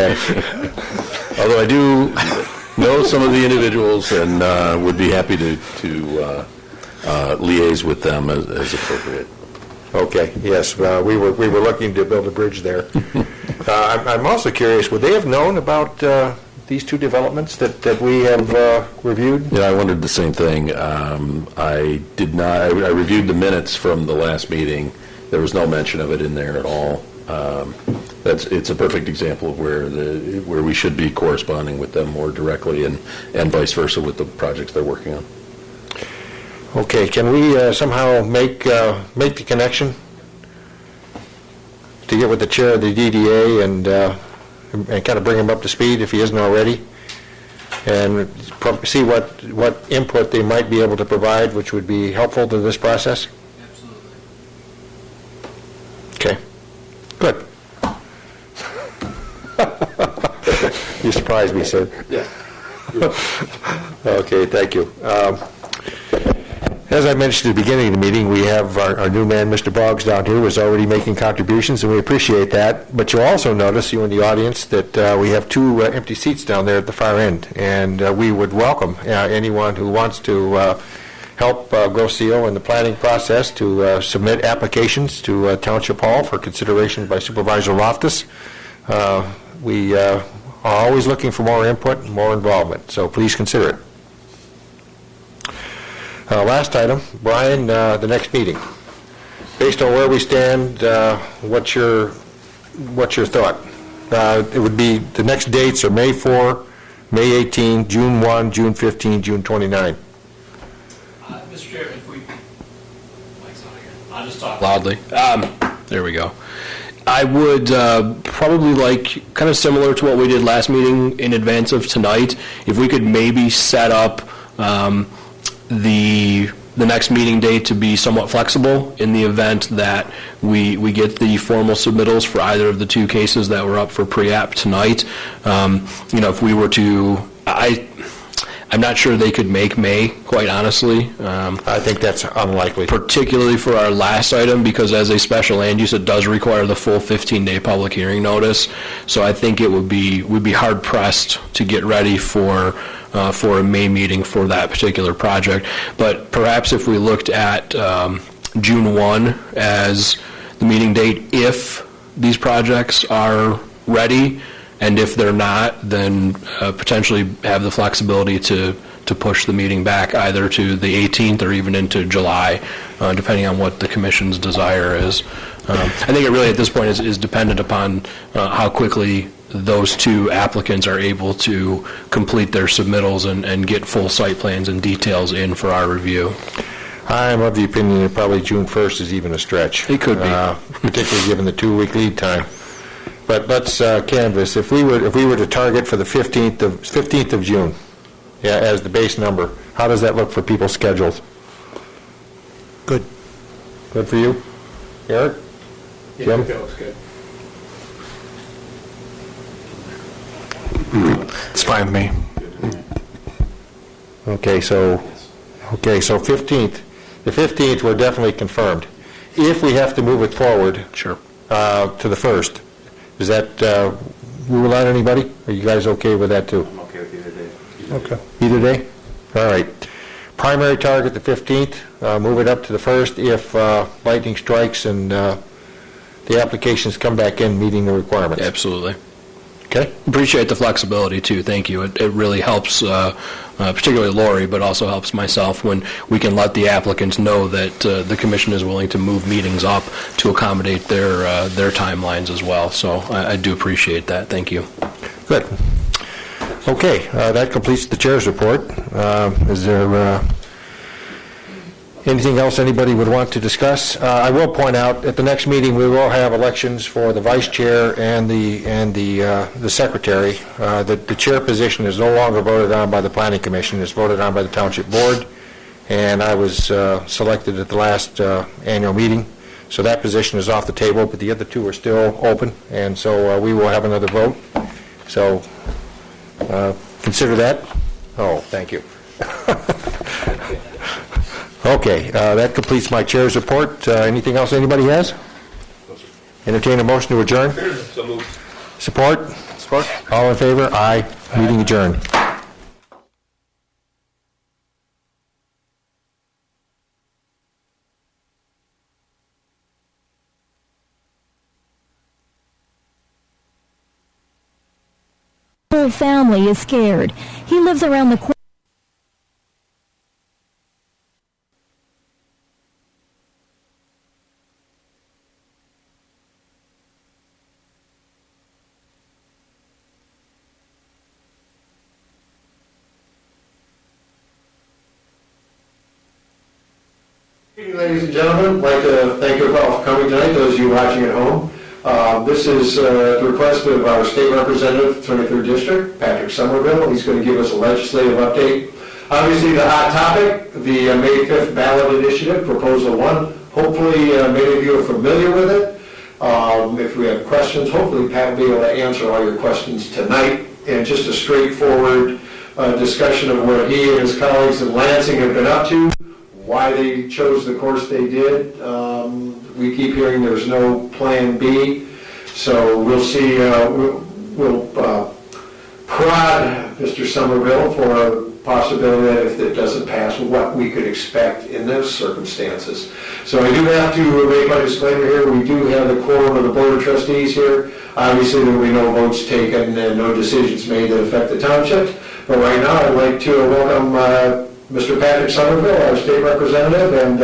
Although I do know some of the individuals and would be happy to liaise with them as appropriate. Okay, yes, we were looking to build a bridge there. I'm also curious, would they have known about these two developments that we have reviewed? Yeah, I wondered the same thing. I did not. I reviewed the minutes from the last meeting. There was no mention of it in there at all. It's a perfect example of where we should be corresponding with them more directly, and vice versa with the projects they're working on. Okay, can we somehow make the connection to get with the chair of the DDA and kind of bring him up to speed if he isn't already, and see what input they might be able to provide, which would be helpful to this process? Absolutely. Okay, good. You surprised me, sir. Yeah. Okay, thank you. As I mentioned at the beginning of the meeting, we have our new man, Mr. Boggs, down here, who is already making contributions, and we appreciate that. But you'll also notice, you in the audience, that we have two empty seats down there at the far end, and we would welcome anyone who wants to help Grosse Ile in the planning process to submit applications to Township Hall for consideration by Supervisor Loftus. We are always looking for more input and more involvement, so please consider it. Last item, Brian, the next meeting. Based on where we stand, what's your thought? It would be, the next dates are May 4, May 18, June 1, June 15, June 29. Mr. Chair, if we... Mike's on again. I'll just talk loudly. There we go. I would probably like, kind of similar to what we did last meeting in advance of tonight, if we could maybe set up the next meeting date to be somewhat flexible in the event that we get the formal submittals for either of the two cases that were up for pre-app tonight. If we were to, I'm not sure they could make May, quite honestly. I think that's unlikely. Particularly for our last item, because as a special land use, it does require the full 15-day public hearing notice. So I think it would be hard pressed to get ready for a May meeting for that particular project. But perhaps if we looked at June 1 as the meeting date, if these projects are ready, and if they're not, then potentially have the flexibility to push the meeting back either to the 18th or even into July, depending on what the commission's desire is. I think it really at this point is dependent upon how quickly those two applicants are able to complete their submittals and get full site plans and details in for our review. I'm of the opinion that probably June 1st is even a stretch. It could be. Particularly given the 2-week lead time. But let's canvass. If we were to target for the 15th of June, as the base number, how does that look for people's schedules? Good. Good for you? Eric? Jim? That looks good. It's fine with me. Okay, so 15th. The 15th, we're definitely confirmed. If we have to move it forward Sure. to the 1st, does that rule out anybody? Are you guys okay with that, too? I'm okay with either day. Okay. Either day? All right. Primary target, the 15th. Move it up to the 1st if lightning strikes and the applications come back in meeting the requirements. Absolutely. Okay? Appreciate the flexibility, too. Thank you. It really helps, particularly Lori, but also helps myself when we can let the applicants know that the commission is willing to move meetings up to accommodate their timelines as well. So I do appreciate that. Thank you. Good. Okay, that completes the chair's report. Is there anything else anybody would want to discuss? I will point out, at the next meeting, we will have elections for the vice chair and the secretary. The chair position is no longer voted on by the planning commission. It's voted on by the township board, and I was selected at the last annual meeting. So that position is off the table, but the other two are still open, and so we will have another vote. So consider that. Oh, thank you. Okay, that completes my chair's report. Anything else anybody has? Entertain a motion to adjourn. So moved. Support? Support. All in favor? Aye. Meeting adjourned. Whole family is scared. He lives around the corner. Ladies and gentlemen, I'd like to thank you all for coming tonight, those of you watching at home. This is the request of our state representative, 23rd District, Patrick Somerville. He's going to give us a legislative update. Obviously, the hot topic, the May 5th ballot initiative, Proposal 1. Hopefully, many of you are familiar with it. If we have questions, hopefully Pat will be able to answer all your questions tonight. And just a straightforward discussion of what he and his colleagues in Lansing have been up to, why they chose the course they did. We keep hearing there's no plan B, so we'll see, we'll prod Mr. Somerville for a possibility that if it doesn't pass, what we could expect in those circumstances. So I do have to make my disclaimer here. We do have the quorum of the Board of Trustees here. Obviously, there will be no votes taken and no decisions made that affect the township. But right now, I'd like to welcome Mr. Patrick Somerville, our state representative, and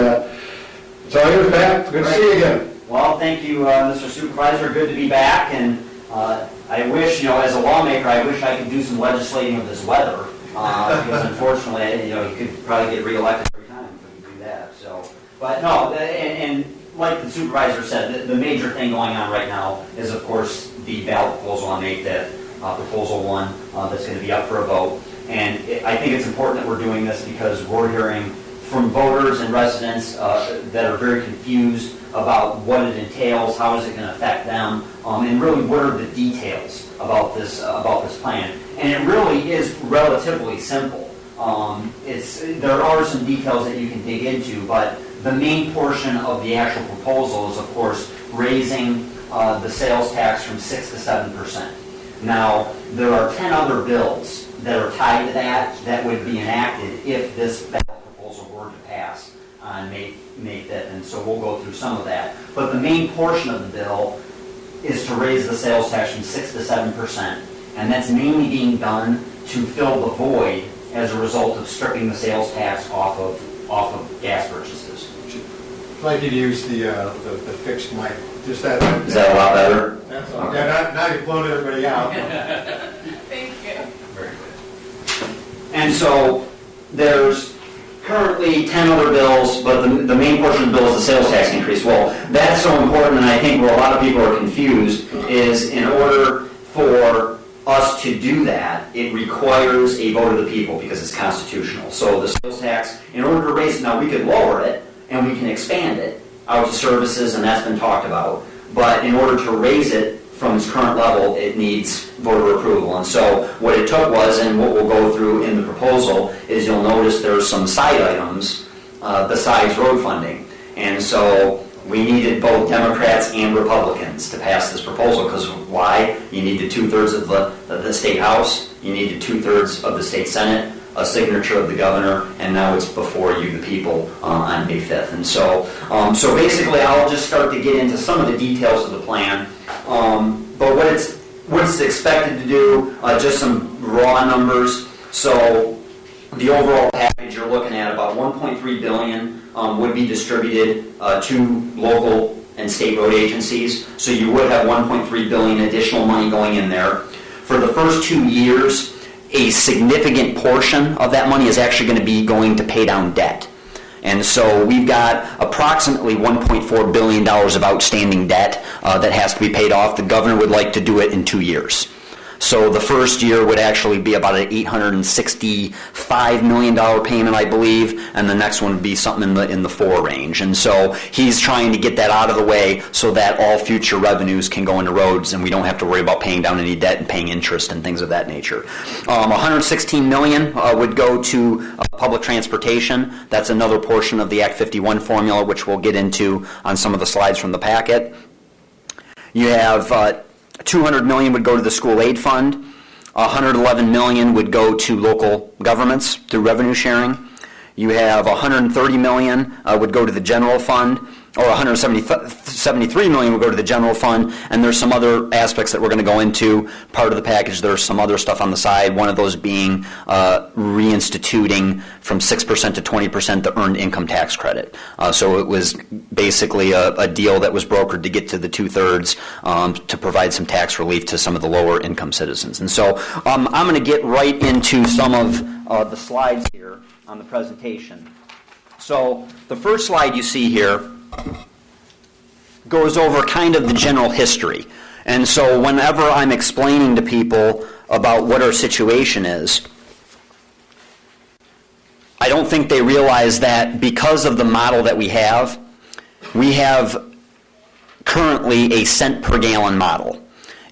it's all yours, Pat. Good to see you again. Well, thank you, Mr. Supervisor. Good to be back, and I wish, as a lawmaker, I wish I could do some legislating of this weather, because unfortunately, you could probably get reelected every time if we could do that. So, but no, and like the supervisor said, the major thing going on right now is, of course, the ballot proposal on May 5th, Proposal 1, that's going to be up for a vote. And I think it's important that we're doing this because we're hearing from voters and residents that are very confused about what it entails, how is it going to affect them, and really what are the details about this plan. And it really is relatively simple. There are some details that you can dig into, but the main portion of the actual proposal is, of course, raising the sales tax from 6 to 7%. Now, there are 10 other bills that are tied to that would be enacted if this ballot proposal were to pass on May 5th, and so we'll go through some of that. But the main portion of the bill is to raise the sales tax from 6 to 7%, and that's mainly being done to fill the void as a result of stripping the sales tax off of gas purchases. I'd like you to use the fixed mic. Just that. Is that a lot better? That's all. Okay. Yeah, now you've blown everybody out. Thank you. Very good. And so there's currently 10 other bills, but the main portion of the bill is the sales tax increase. Well, that's so important, and I think where a lot of people are confused is in order for us to do that, it requires a vote of the people because it's constitutional. So the sales tax, in order to raise it, now we could lower it and we can expand it out to services, and that's been talked about. But in order to raise it from its current level, it needs voter approval. And so what it took was, and what we'll go through in the proposal, is you'll notice there's some side items besides road funding. And so we needed both Democrats and Republicans to pass this proposal, because why? You needed 2/3 of the state house, you needed 2/3 of the state senate, a signature of the governor, and now it's before you, the people, on May 5th. And so, so basically, I'll just start to get into some of the details of the plan. But what it's expected to do, just some raw numbers. So the overall package, you're looking at about $1.3 billion would be distributed to local and state road agencies. So you would have $1.3 billion additional money going in there. For the first 2 years, a significant portion of that money is actually going to be going to pay down debt. And so we've got approximately $1.4 billion of outstanding debt that has to be paid off. The governor would like to do it in 2 years. So the first year would actually be about an $865 million payment, I believe, and the next one would be something in the 4 range. And so he's trying to get that out of the way so that all future revenues can go into roads and we don't have to worry about paying down any debt and paying interest and things of that nature. $116 million would go to public transportation. That's another portion of the Act 51 formula, which we'll get into on some of the slides from the packet. You have $200 million would go to the school aid fund. $111 million would go to local governments through revenue sharing. You have $130 million would go to the general fund, or $173 million would go to the general fund, and there's some other aspects that we're going to go into. Part of the package, there's some other stuff on the side, one of those being reinstituting from 6% to 20% the earned income tax credit. So it was basically a deal that was brokered to get to the 2/3 to provide some tax relief to some of the lower income citizens. And so I'm going to get right into some of the slides here on the presentation. So the first slide you see here goes over kind of the general history. And so whenever I'm explaining to people about what our situation is, I don't think they realize that because of the model that we have currently a cent per gallon model.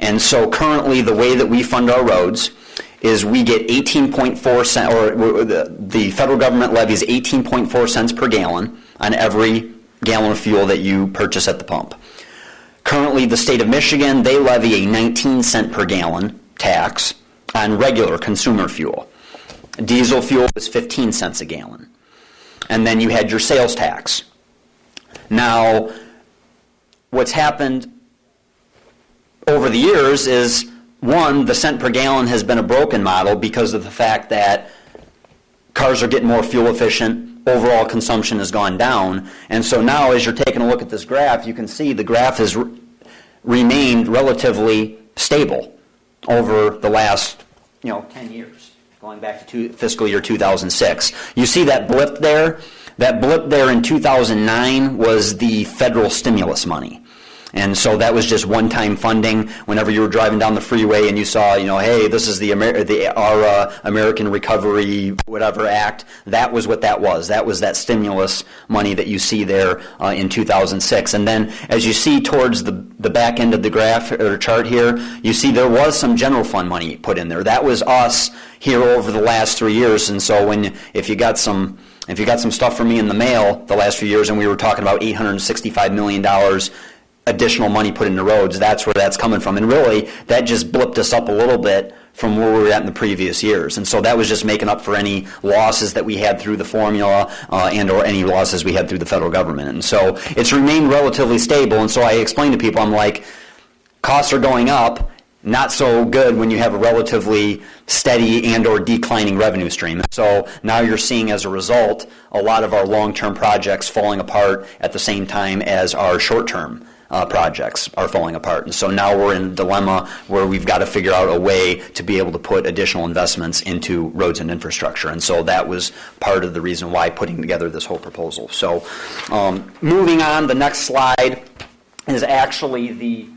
And so currently the way that we fund our roads is we get 18.4 cents, or the federal government levies 18.4 cents per gallon on every gallon of fuel that you purchase at the pump. Currently, the state of Michigan, they levy a 19-cent per gallon tax on regular consumer fuel. Diesel fuel was 15 cents a gallon. And then you had your sales tax. Now, what's happened over the years is, one, the cent per gallon has been a broken model because of the fact that cars are getting more fuel efficient, overall consumption has gone down, and so now as you're taking a look at this graph, you can see the graph has remained relatively stable over the last 10 years, going back to fiscal year 2006. You see that blip there? That blip there in 2009 was the federal stimulus money. And so that was just one-time funding. Whenever you were driving down the freeway and you saw, hey, this is our American Recovery whatever Act, that was what that was. That was that stimulus money that you see there in 2006. And then as you see towards the back end of the graph or chart here, you see there was some general fund money put in there. That was us here over the last 3 years. And so if you got some stuff from me in the mail the last few years, and we were talking about $865 million additional money put into roads, that's where that's coming from. And really, that just blipped us up a little bit from where we were at in the previous years. And so that was just making up for any losses that we had through the formula and or any losses we had through the federal government. And so it's remained relatively stable. And so I explain to people, I'm like, costs are going up, not so good when you have a relatively steady and or declining revenue stream. So now you're seeing as a result a lot of our long-term projects falling apart at the same time as our short-term projects are falling apart. And so now we're in a dilemma where we've got to figure out a way to be able to put additional investments into roads and infrastructure. And so that was part of the reason why putting together this whole proposal. So moving on, the next slide is actually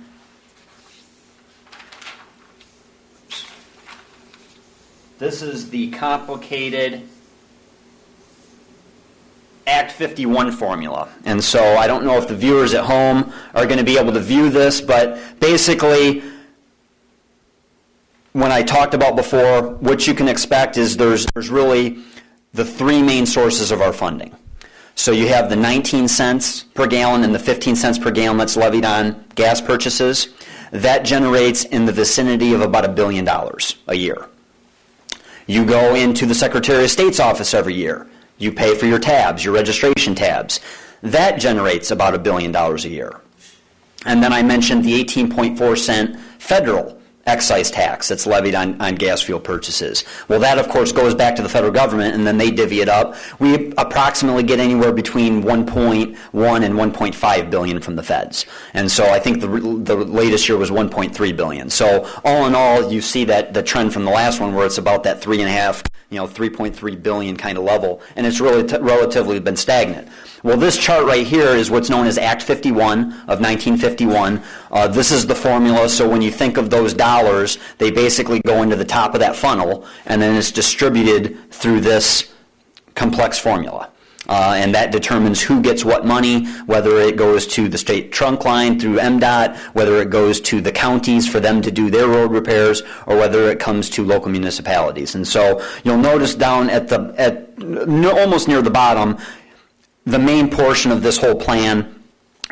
this is the complicated Act 51 formula. And so I don't know if the viewers at home are going to be able to view this, but basically when I talked about before, what you can expect is there's really the three main sources of our funding. So you have the 19 cents per gallon and the 15 cents per gallon that's levied on gas purchases. That generates in the vicinity of about $1 billion a year. You go into the Secretary of State's office every year. You pay for your tabs, your registration tabs. That generates about $1 billion a year. And then I mentioned the 18.4 cent federal excise tax that's levied on gas fuel purchases. Well, that, of course, goes back to the federal government, and then they divvy it up. We approximately get anywhere between 1.1 and 1.5 billion from the feds. And so I think the latest year was 1.3 billion. So all in all, you see that the trend from the last one where it's about that 3.3 billion kind of level, and it's really relatively been stagnant. Well, this chart right here is what's known as Act 51 of 1951. This is the formula, so when you think of those dollars, they basically go into the top of that funnel, and then it's distributed through this complex formula. And that determines who gets what money, whether it goes to the state trunk line through MDOT, whether it goes to the counties for them to do their road repairs, or whether it comes to local municipalities. And so you'll notice down at almost near the bottom, the main portion of this whole plan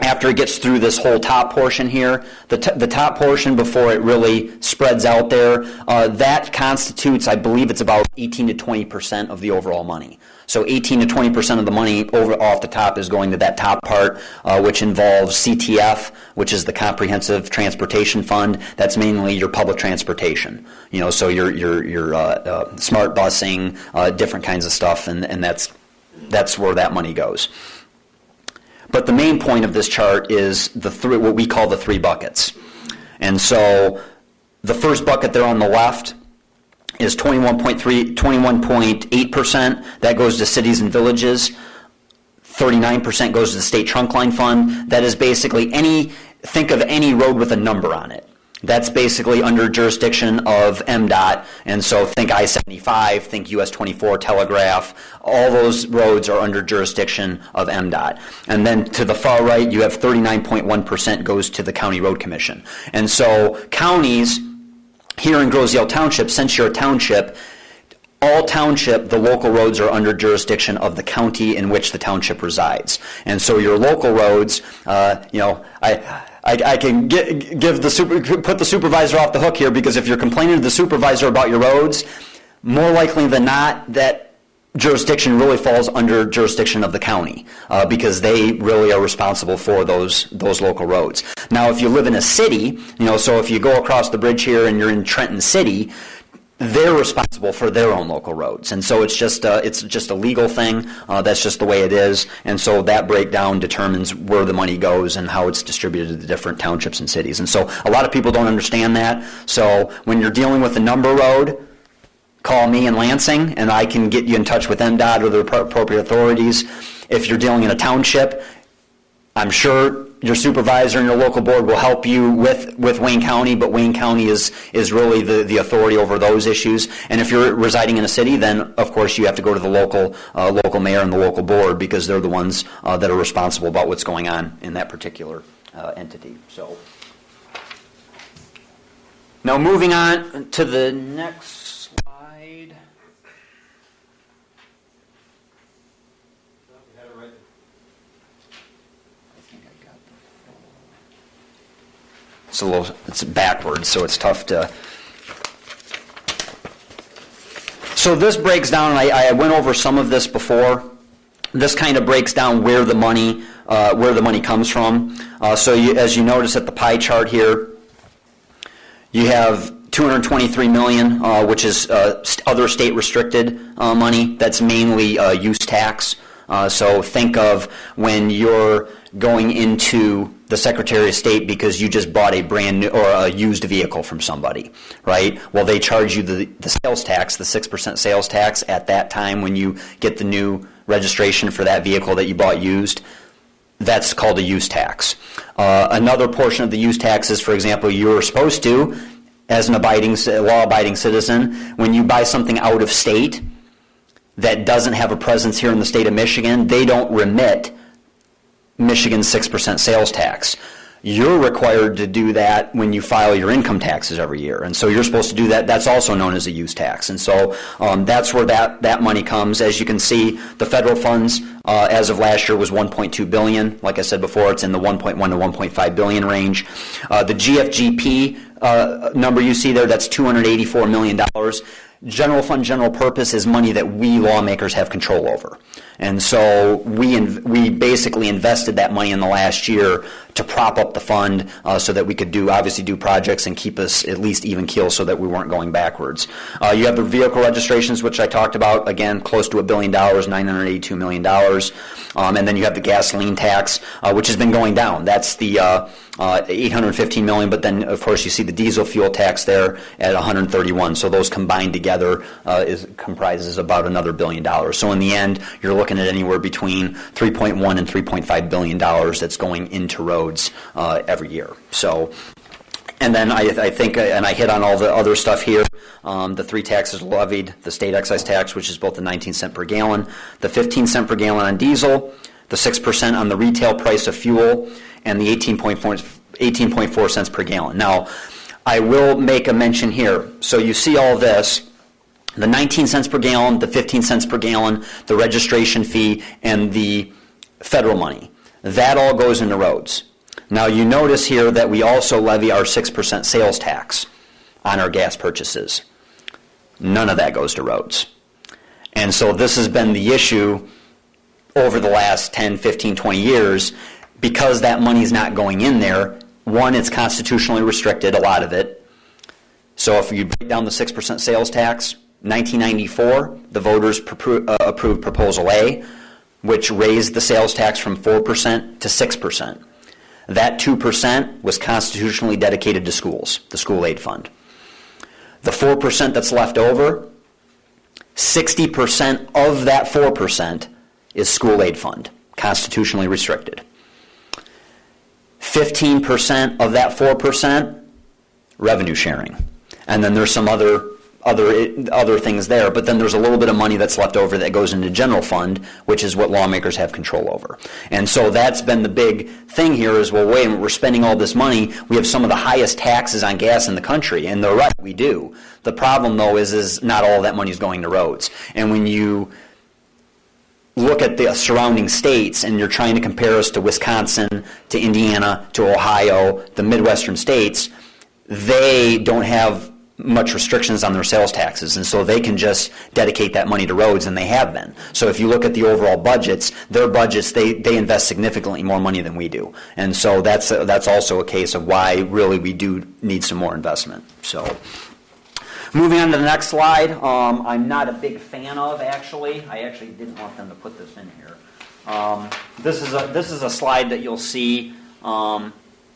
after it gets through this whole top portion here, the top portion before it really spreads out there, that constitutes, I believe it's about 18 to 20% of the overall money. So 18 to 20% of the money off the top is going to that top part, which involves CTF, which is the Comprehensive Transportation Fund. That's mainly your public transportation. So your smart busing, different kinds of stuff, and that's where that money goes. But the main point of this chart is what we call the three buckets. And so the first bucket there on the left is 21.8%. That goes to cities and villages. 39% goes to the state trunk line fund. That is basically think of any road with a number on it. That's basically under jurisdiction of MDOT, and so think I-75, think US 24, Telegraph, all those roads are under jurisdiction of MDOT. And then to the far right, you have 39.1% goes to the County Road Commission. And so counties here in Grosse-Ile Township, since you're a township, all township, the local roads are under jurisdiction of the county in which the township resides. And so your local roads, I can put the supervisor off the hook here, because if you're complaining to the supervisor about your roads, more likely than not, that jurisdiction really falls under jurisdiction of the county, because they really are responsible for those local roads. Now, if you live in a city, so if you go across the bridge here and you're in Trenton City, they're responsible for their own local roads, and so it's just a legal thing. That's just the way it is, and so that breakdown determines where the money goes and how it's distributed to the different townships and cities. And so a lot of people don't understand that. So when you're dealing with a number road, call me in Lansing, and I can get you in touch with MDOT or the appropriate authorities. If you're dealing in a township, I'm sure your supervisor and your local board will help you with Wayne County, but Wayne County is really the authority over those issues. And if you're residing in a city, then of course you have to go to the local mayor and the local board, because they're the ones that are responsible about what's going on in that particular entity. So now moving on to the next slide. It's backwards, so it's tough to. So this breaks down, and I went over some of this before. This kind of breaks down where the money comes from. So as you notice at the pie chart here, you have $223 million, which is other state restricted money. That's mainly use tax. So think of when you're going into the Secretary of State because you just bought a brand new or a used vehicle from somebody, right? Well, they charge you the sales tax, the 6% sales tax at that time when you get the new registration for that vehicle that you bought used. That's called a use tax. Another portion of the use tax is, for example, you're supposed to, as an law-abiding citizen, when you buy something out of state that doesn't have a presence here in the state of Michigan, they don't remit Michigan's 6% sales tax. You're required to do that when you file your income taxes every year, and so you're supposed to do that. That's also known as a use tax, and so that's where that money comes. As you can see, the federal funds as of last year was $1.2 billion. Like I said before, it's in the $1.1 to $1.5 billion range. The GFGP number you see there, that's $284 million. General fund, general purpose is money that we lawmakers have control over. And so we basically invested that money in the last year to prop up the fund so that we could obviously do projects and keep us at least even keel so that we weren't going backwards. You have the vehicle registrations, which I talked about, again, close to $1 billion, $982 million. And then you have the gasoline tax, which has been going down. That's the $815 million, but then, of course, you see the diesel fuel tax there at $131. So those combined together comprises about another $1 billion. So in the end, you're looking at anywhere between $3.1 and $3.5 billion that's going into roads every year. So, and then I think, and I hit on all the other stuff here, the three taxes levied, the state excise tax, which is both the 19 cent per gallon, the 15 cent per gallon on diesel, the 6% on the retail price of fuel, and the 18.4 cents per gallon. Now, I will make a mention here. So you see all this, the 19 cents per gallon, the 15 cents per gallon, the registration fee, and the federal money. That all goes into roads. Now, you notice here that we also levy our 6% sales tax on our gas purchases. None of that goes to roads. And so this has been the issue over the last 10, 15, 20 years. Because that money's not going in there, one, it's constitutionally restricted, a lot of it. So if you break down the 6% sales tax, 1994, the voters approved Proposal A, which raised the sales tax from 4% to 6%. That 2% was constitutionally dedicated to schools, the school aid fund. The 4% that's left over, 60% of that 4% is school aid fund, constitutionally restricted. 15% of that 4%, revenue sharing. And then there's some other things there, but then there's a little bit of money that's left over that goes into general fund, which is what lawmakers have control over. And so that's been the big thing here is, well, wait a minute, we're spending all this money. We have some of the highest taxes on gas in the country, and they're right, we do. The problem, though, is not all that money is going to roads. And when you look at the surrounding states and you're trying to compare us to Wisconsin, to Indiana, to Ohio, the Midwestern states, they don't have much restrictions on their sales taxes, and so they can just dedicate that money to roads, and they have been. So if you look at the overall budgets, their budgets, they invest significantly more money than we do. And so that's also a case of why really we do need some more investment. So moving on to the next slide, I'm not a big fan of, actually. I actually didn't want them to put this in here. This is a slide that you'll see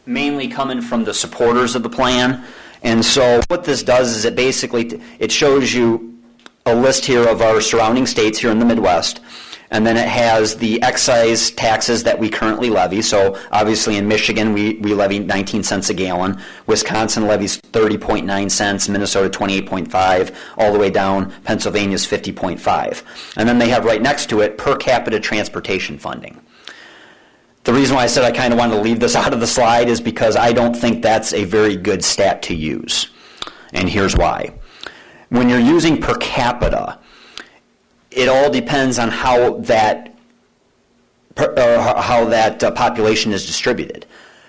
mainly coming from the supporters of the plan. And so what this does is it shows you a list here of our surrounding states here in the Midwest. And then it has the excise taxes that we currently levy. So obviously in Michigan, we levy 19 cents a gallon. Wisconsin levies 30.9 cents, Minnesota 28.5, all the way down. Pennsylvania's 50.5. And then they have right next to it per capita transportation funding. The reason why I said I kind of wanted to leave this out of the slide is because I don't think that's a very good stat to use. And here's why. When you're using per capita, it all depends on how that population is distributed.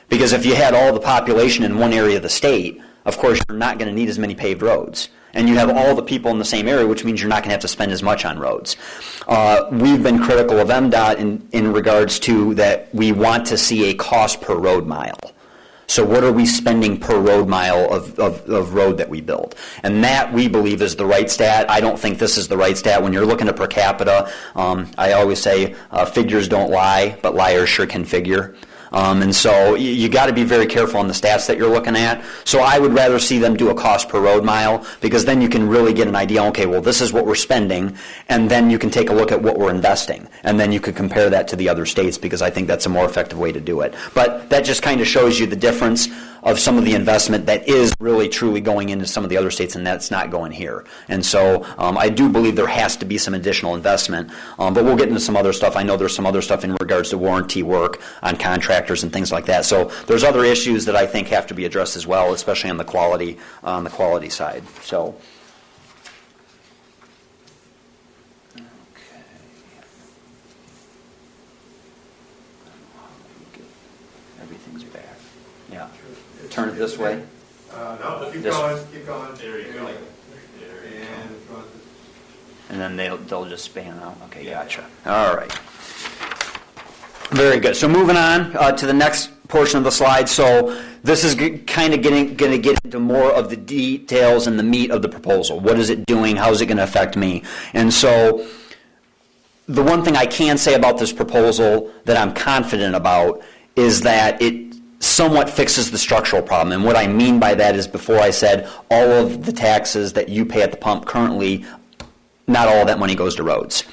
Because if you had all the population in one area of the state, of course you're not going to need as many paved roads. And you have all the people in the same area, which means you're not going to have to spend as much on roads. We've been critical of MDOT in regards to that we want to see a cost per road mile. So what are we spending per road mile of road that we build? And that, we believe, is the right stat. I don't think this is the right stat. When you're looking at per capita, I always say figures don't lie, but liars sure can figure. And so you got to be very careful on the stats that you're looking at. So I would rather see them do a cost per road mile, because then you can really get an idea, okay, well, this is what we're spending, and then you can take a look at what we're investing. And then you could compare that to the other states, because I think that's a more effective way to do it. But that just kind of shows you the difference of some of the investment that is really truly going into some of the other states, and that's not going here. And so I do believe there has to be some additional investment, but we'll get into some other stuff. I know there's some other stuff in regards to warranty work on contractors and things like that. So there's other issues that I think have to be addressed as well, especially on the quality side. So. Everything's back. Yeah. Turn it this way. No, keep This- going, keep going. There you go. And then they'll just span out. Okay, gotcha. All right. Very good. So moving on to the next portion of the slide. So this is kind of going to get into more of the details and the meat of the proposal. What is it doing? How is it going to affect me? And so the one thing I can say about this proposal that I'm confident about is that it somewhat fixes the structural problem. And what I mean by that is, before I said all of the taxes that you pay at the pump currently, not all of that money goes to roads.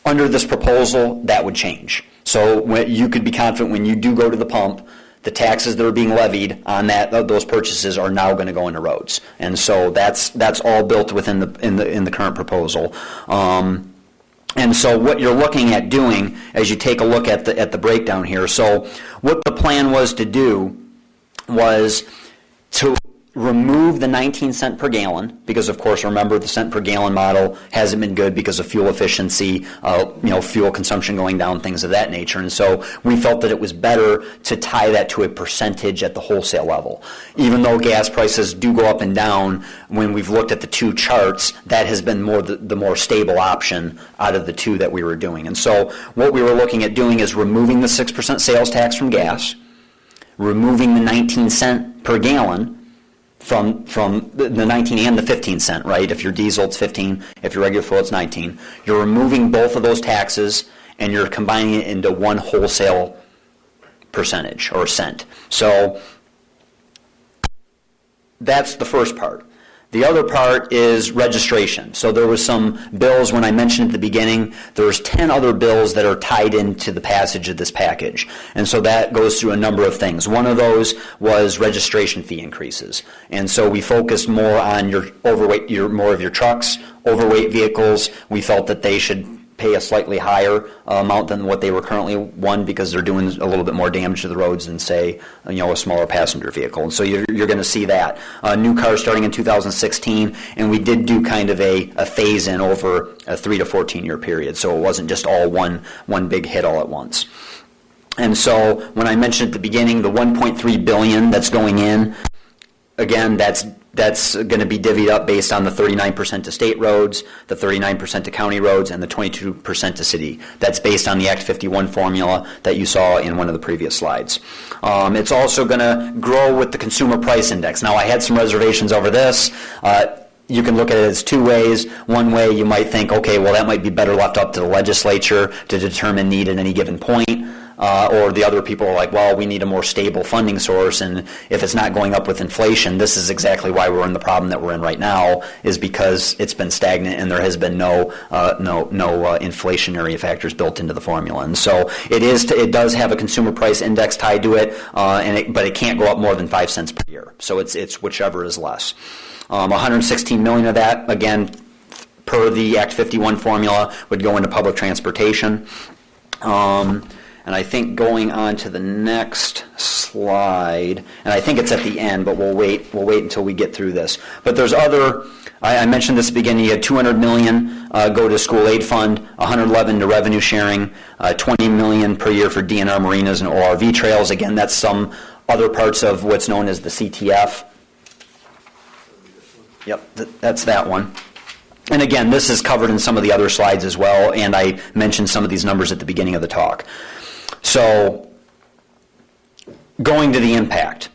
Under this proposal, that would change. So you could be confident when you do go to the pump, the taxes that are being levied on those purchases are now going to go into roads. And so that's all built within the current proposal. And so what you're looking at doing, as you take a look at the breakdown here, so what the plan was to do was to remove the 19 cent per gallon, because of course, remember, the cent per gallon model hasn't been good because of fuel efficiency, fuel consumption going down, things of that nature. And so we felt that it was better to tie that to a percentage at the wholesale level. Even though gas prices do go up and down, when we've looked at the two charts, that has been more the more stable option out of the two that we were doing. And so what we were looking at doing is removing the 6% sales tax from gas, removing the 19 cent per gallon from the 19 and the 15 cent, right? If your diesel, it's 15. If your regular fuel, it's 19. You're removing both of those taxes, and you're combining it into one wholesale percentage or cent. So that's the first part. The other part is registration. So there was some bills, when I mentioned at the beginning, there's 10 other bills that are tied into the passage of this package. And so that goes through a number of things. One of those was registration fee increases. And so we focused more on your overweight, more of your trucks, overweight vehicles. We felt that they should pay a slightly higher amount than what they were currently, one, because they're doing a little bit more damage to the roads than, say, a smaller passenger vehicle. And so you're going to see that. New cars starting in 2016, and we did do kind of a phase-in over a 3 to 14-year period, so it wasn't just all one big hit all at once. And so when I mentioned at the beginning the $1.3 billion that's going in, again, that's going to be divvied up based on the 39% to state roads, the 39% to county roads, and the 22% to city. That's based on the Act 51 formula that you saw in one of the previous slides. It's also going to grow with the Consumer Price Index. Now, I had some reservations over this. You can look at it as two ways. One way, you might think, okay, well, that might be better left up to the legislature to determine need at any given point. Or the other people are like, well, we need a more stable funding source, and if it's not going up with inflation, this is exactly why we're in the problem that we're in right now, is because it's been stagnant and there has been no inflationary factors built into the formula. And so it does have a consumer price index tied to it, but it can't go up more than 5 cents per year. So it's whichever is less. 116 million of that, again, per the Act 51 formula, would go into public transportation. And I think going on to the next slide, and I think it's at the end, but we'll wait until we get through this. But there's other, I mentioned this at the beginning, you had $200 million go to school aid fund, $111 to revenue sharing, $20 million per year for DNR marinas and ORV trails. Again, that's some other parts of what's known as the CTF. Yep, that's that one. And again, this is covered in some of the other slides as well, and I mentioned some of these numbers at the beginning of the talk. So, going to the impact.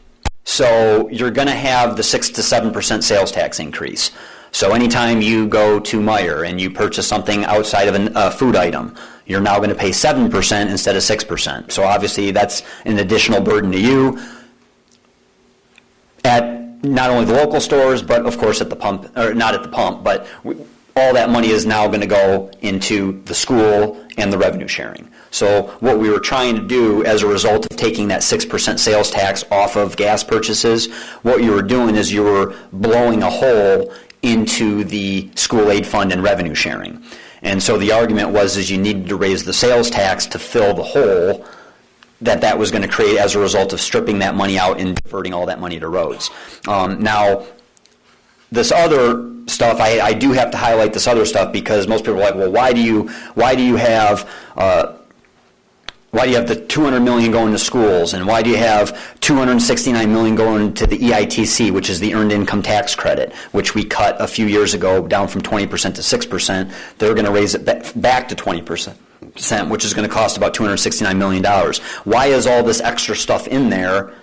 So, you're going to have the 6 to 7% sales tax increase. So, anytime you go to Meijer and you purchase something outside of a food item, you're now going to pay 7% instead of 6%. So, obviously, that's an additional burden to you at not only the local stores, but of course at the pump, or not at the pump, but all that money is now going to go into the school and the revenue sharing. So what we were trying to do as a result of taking that 6% sales tax off of gas purchases, what you were doing is you were blowing a hole into the school aid fund and revenue sharing. And so the argument was you needed to raise the sales tax to fill the hole that was going to create as a result of stripping that money out and diverting all that money to roads. Now, this other stuff, I do have to highlight this other stuff because most people are like, well, why do you have the $200 million going to schools, and why do you have $269 million going to the EITC, which is the Earned Income Tax Credit, which we cut a few years ago down from 20% to 6%. They're going to raise it back to 20%, which is going to cost about $269 million. Why is all this extra stuff in there,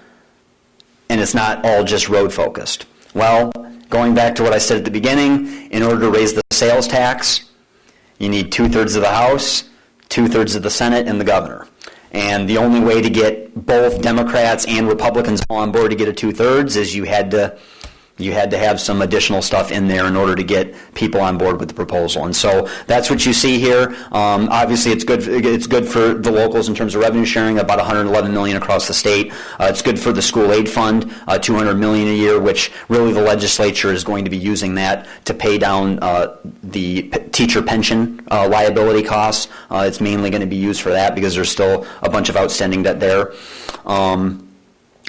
and it's not all just road focused? Well, going back to what I said at the beginning, in order to raise the sales tax, you need 2/3 of the House, 2/3 of the Senate, and the governor. And the only way to get both Democrats and Republicans on board to get a 2/3 is you had to have some additional stuff in there in order to get people on board with the proposal. And so that's what you see here. Obviously, it's good for the locals in terms of revenue sharing, about $111 million across the state. It's good for the school aid fund, $200 million a year, which really the legislature is going to be using that to pay down the teacher pension liability costs. It's mainly going to be used for that because there's still a bunch of outstanding debt there.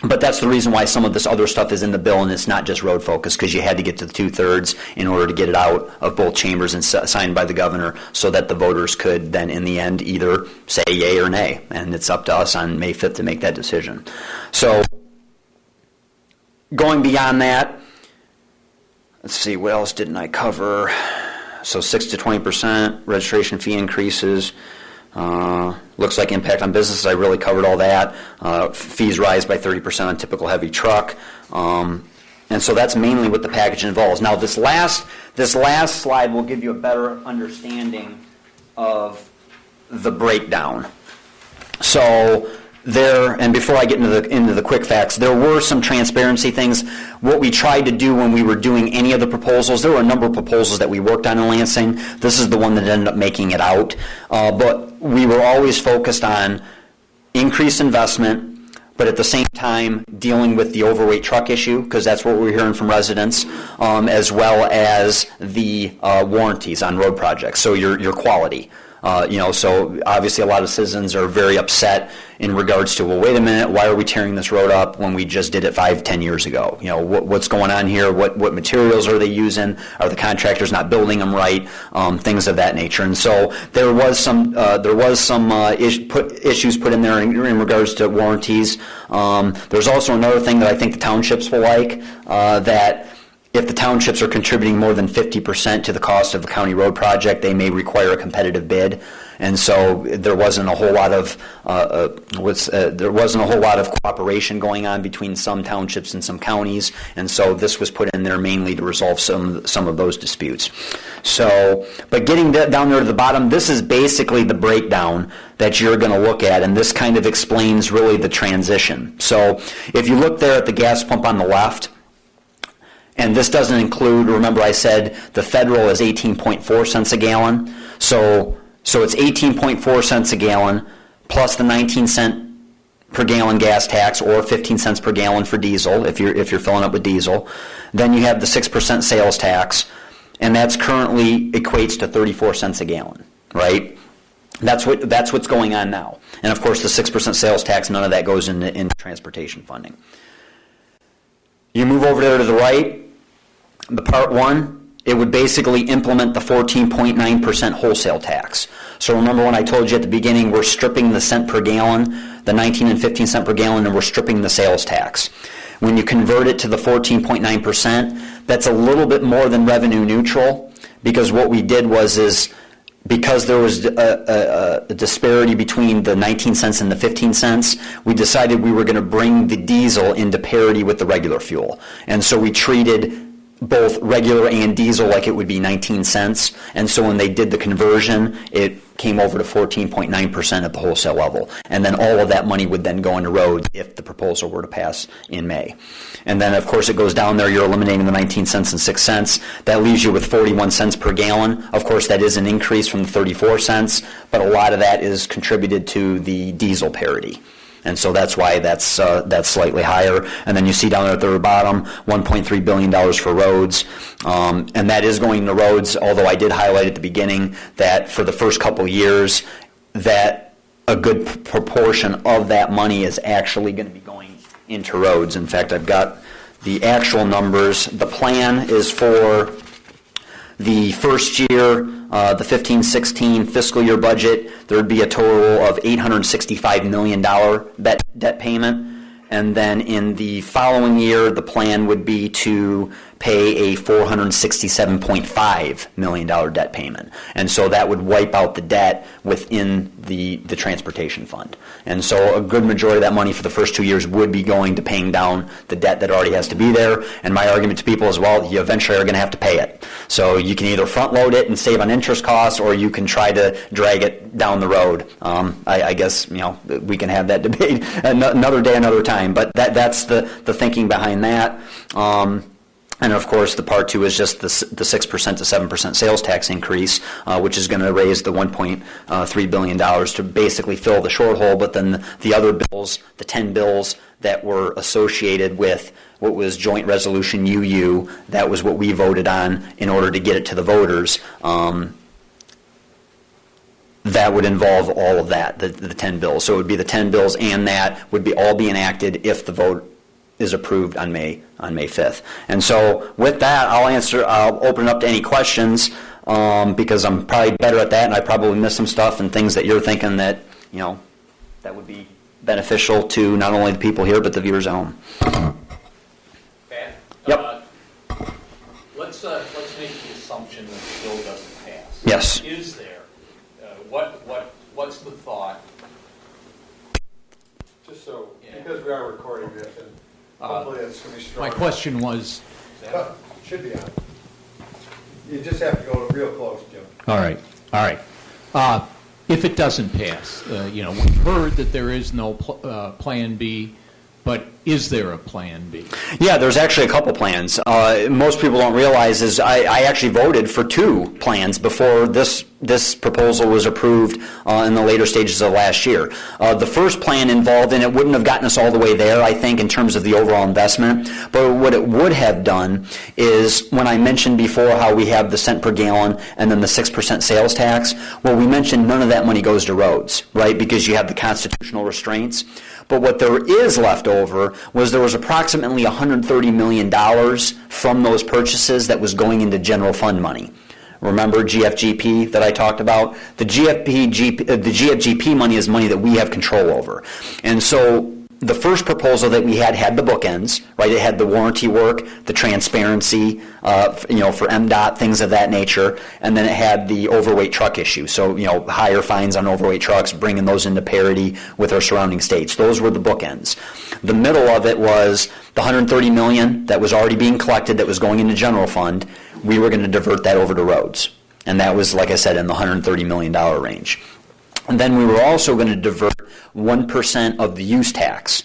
But that's the reason why some of this other stuff is in the bill, and it's not just road focus, because you had to get to the 2/3 in order to get it out of both chambers and signed by the governor, so that the voters could then, in the end, either say yay or nay. And it's up to us on May 5th to make that decision. So, going beyond that, let's see, what else didn't I cover? So 6 to 20% registration fee increases. Looks like impact on businesses, I really covered all that. Fees rise by 30% on typical heavy truck. And so that's mainly what the package involves. Now this last slide will give you a better understanding of the breakdown. So and before I get into the quick facts, there were some transparency things. What we tried to do when we were doing any of the proposals, there were a number of proposals that we worked on in Lansing. This is the one that ended up making it out. But we were always focused on increased investment, but at the same time dealing with the overweight truck issue, because that's what we're hearing from residents, as well as the warranties on road projects, so your quality. So obviously a lot of citizens are very upset in regards to, well, wait a minute, why are we tearing this road up when we just did it 5-10 years ago? What's going on here? What materials are they using? Are the contractors not building them right? Things of that nature. And so there was some issues put in there in regards to warranties. There's also another thing that I think the townships will like, that if the townships are contributing more than 50% to the cost of a county road project, they may require a competitive bid. And so there wasn't a whole lot of cooperation going on between some townships and some counties. And so this was put in there mainly to resolve some of those disputes. So, but getting down there to the bottom, this is basically the breakdown that you're going to look at, and this kind of explains really the transition. So if you look there at the gas pump on the left, and this doesn't include, remember I said the federal is 18.4 cents a gallon. So it's 18.4 cents a gallon plus the 19 cent per gallon gas tax, or 15 cents per gallon for diesel if you're filling up with diesel. Then you have the 6% sales tax, and that's currently equates to 34 cents a gallon, right? That's what's going on now. And of course the 6% sales tax, none of that goes into transportation funding. You move over there to the right, the part one, it would basically implement the 14.9% wholesale tax. So remember when I told you at the beginning, we're stripping the cent per gallon, the 19 and 15 cent per gallon, and we're stripping the sales tax. When you convert it to the 14.9%, that's a little bit more than revenue neutral, because what we did was because there was a disparity between the 19 cents and the 15 cents, we decided we were going to bring the diesel into parity with the regular fuel. And so we treated both regular and diesel like it would be 19 cents. And so when they did the conversion, it came over to 14.9% at the wholesale level. And then all of that money would then go into roads if the proposal were to pass in May. And then, of course, it goes down there. You're eliminating the 19 cents and 6 cents. That leaves you with 41 cents per gallon. Of course, that is an increase from the 34 cents, but a lot of that is contributed to the diesel parity. And so that's why that's slightly higher. And then you see down there at the bottom, $1.3 billion for roads. And that is going to roads, although I did highlight at the beginning that for the first couple years, that a good proportion of that money is actually going to be going into roads. In fact, I've got the actual numbers. The plan is for the first year, the 15-16 fiscal year budget, there would be a total of $865 million debt payment. And then in the following year, the plan would be to pay a $467.5 million debt payment. And so that would wipe out the debt within the transportation fund. And so a good majority of that money for the first 2 years would be going to paying down the debt that already has to be there. And my argument to people is, well, you eventually are going to have to pay it. So you can either front load it and save on interest costs, or you can try to drag it down the road. I guess, we can have that debate another day, another time. But that's the thinking behind that. And of course, the part two is just the 6% to 7% sales tax increase, which is going to raise the $1.3 billion to basically fill the shorthole. But then the other bills, the 10 bills that were associated with what was Joint Resolution UU, that was what we voted on in order to get it to the voters. That would involve all of that, the 10 bills. So it would be the 10 bills, and that would be all be enacted if the vote is approved on May 5th. And so with that, I'll open it up to any questions, because I'm probably better at that, and I probably missed some stuff and things that you're thinking that, that would be beneficial to not only the people here, but the viewers at home. Pat? Yep. Let's make the assumption that the bill doesn't pass. Yes. Is there, what's the thought? Just so, because we are recording this, and hopefully it's going to be strong. My question was, Should be on. You just have to go real close, Jim. all right. If it doesn't pass, we've heard that there is no Plan B, but is there a Plan B? Yeah, there's actually a couple plans. Most people don't realize is I actually voted for 2 plans before this proposal was approved in the later stages of last year. The first plan involved, and it wouldn't have gotten us all the way there, I think, in terms of the overall investment, but what it would have done is, when I mentioned before how we have the cent per gallon and then the 6% sales tax, well, we mentioned none of that money goes to roads, right, because you have the constitutional restraints. But what there is left over was there was approximately $130 million from those purchases that was going into general fund money. Remember GFGP that I talked about? The GFGP money is money that we have control over. And so the first proposal that we had the bookends, right? It had the warranty work, the transparency, for MDOT, things of that nature, and then it had the overweight truck issue. So, higher fines on overweight trucks, bringing those into parity with our surrounding states. Those were the bookends. The middle of it was the $130 million that was already being collected that was going into general fund. We were going to divert that over to roads. And that was, like I said, in the $130 million range. And then we were also going to divert 1% of the use tax.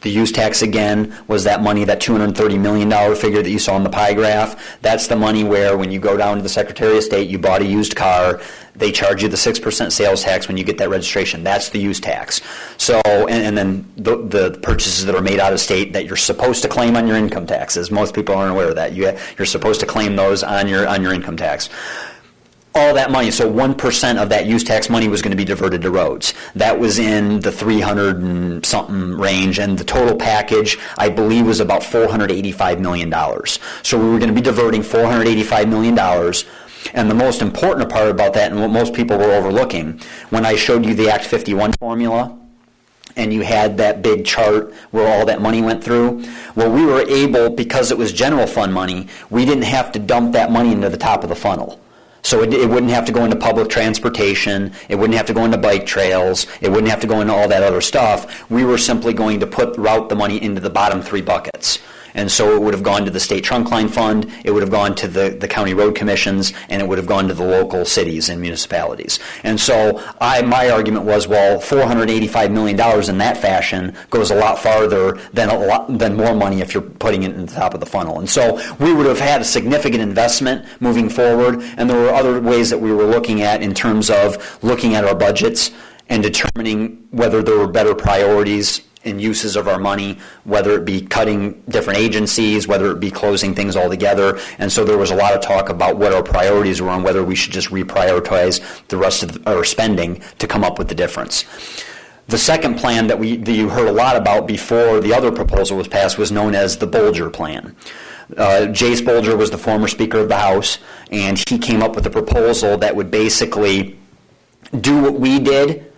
The use tax, again, was that money, that $230 million figure that you saw in the pie graph. That's the money where, when you go down to the Secretary of State, you bought a used car, they charge you the 6% sales tax when you get that registration. That's the use tax. So, and then the purchases that are made out of state that you're supposed to claim on your income taxes. Most people aren't aware of that. You're supposed to claim those on your income tax. All that money, so 1% of that use tax money was going to be diverted to roads. That was in the 300 and something range, and the total package, I believe, was about $485 million. So we were going to be diverting $485 million. And the most important part about that, and what most people were overlooking, when I showed you the Act 51 formula, and you had that big chart where all that money went through, well, we were able, because it was general fund money, we didn't have to dump that money into the top of the funnel. So it wouldn't have to go into public transportation, it wouldn't have to go into bike trails, it wouldn't have to go into all that other stuff. We were simply going to route the money into the bottom 3 buckets. And so it would have gone to the state trunk line fund, it would have gone to the county road commissions, and it would have gone to the local cities and municipalities. And so my argument was, well, $485 million in that fashion goes a lot farther than more money if you're putting it in the top of the funnel. And so we would have had a significant investment moving forward, and there were other ways that we were looking at in terms of looking at our budgets and determining whether there were better priorities in uses of our money, whether it be cutting different agencies, whether it be closing things altogether. And so there was a lot of talk about what our priorities were and whether we should just reprioritize the rest of our spending to come up with the difference. The second plan that you heard a lot about before the other proposal was passed was known as the Bolger plan. Jace Bolger was the former Speaker of the House, and he came up with a proposal that would basically do what we did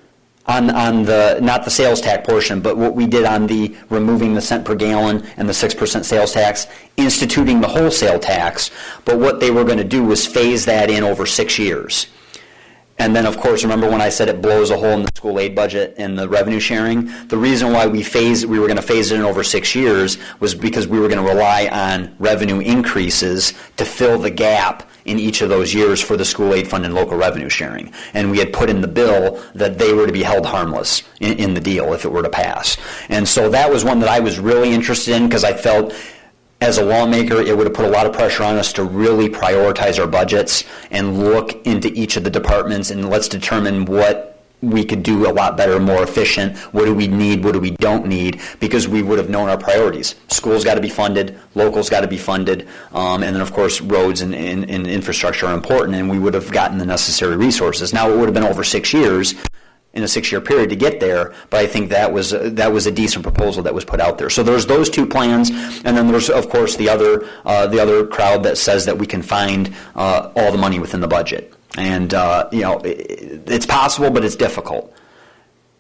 on the, not the sales tax portion, but what we did on the removing the cent per gallon and the 6% sales tax, instituting the wholesale tax. But what they were going to do was phase that in over 6 years. And then, of course, remember when I said it blows a hole in the school aid budget and the revenue sharing? The reason why we were going to phase it in over 6 years was because we were going to rely on revenue increases to fill the gap in each of those years for the school aid fund and local revenue sharing. And we had put in the bill that they were to be held harmless in the deal if it were to pass. And so that was one that I was really interested in because I felt, as a lawmaker, it would have put a lot of pressure on us to really prioritize our budgets and look into each of the departments and let's determine what we could do a lot better, more efficient. What do we need? What do we don't need? Because we would have known our priorities. Schools got to be funded, locals got to be funded, and then, of course, roads and infrastructure are important, and we would have gotten the necessary resources. Now, it would have been over 6 years. in a 6-year period to get there, but I think that was a decent proposal that was put out there. So there's those two plans, and then there's, of course, the other crowd that says that we can find all the money within the budget. And, it's possible, but it's difficult,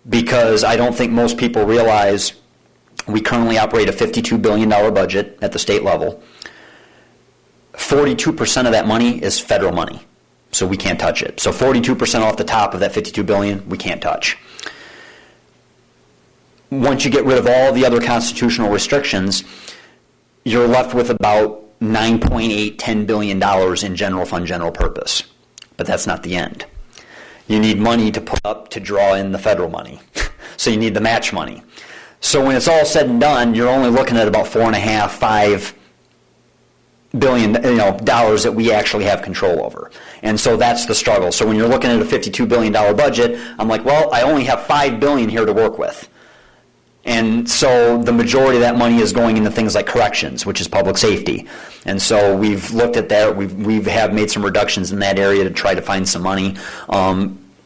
because I don't think most people realize we currently operate a $52 billion budget at the state level. 42% of that money is federal money, so we can't touch it. So 42% off the top of that $52 billion, we can't touch. Once you get rid of all the other constitutional restrictions, you're left with about $9.8, $10 billion in general fund, general purpose. But that's not the end. You need money to put up to draw in the federal money. So you need the match money. So when it's all said and done, you're only looking at about $4.5, $5 billion dollars that we actually have control over. And so that's the struggle. So when you're looking at a $52 billion budget, I'm like, well, I only have $5 billion here to work with. And so the majority of that money is going into things like corrections, which is public safety. And so we've looked at that. We have made some reductions in that area to try to find some money.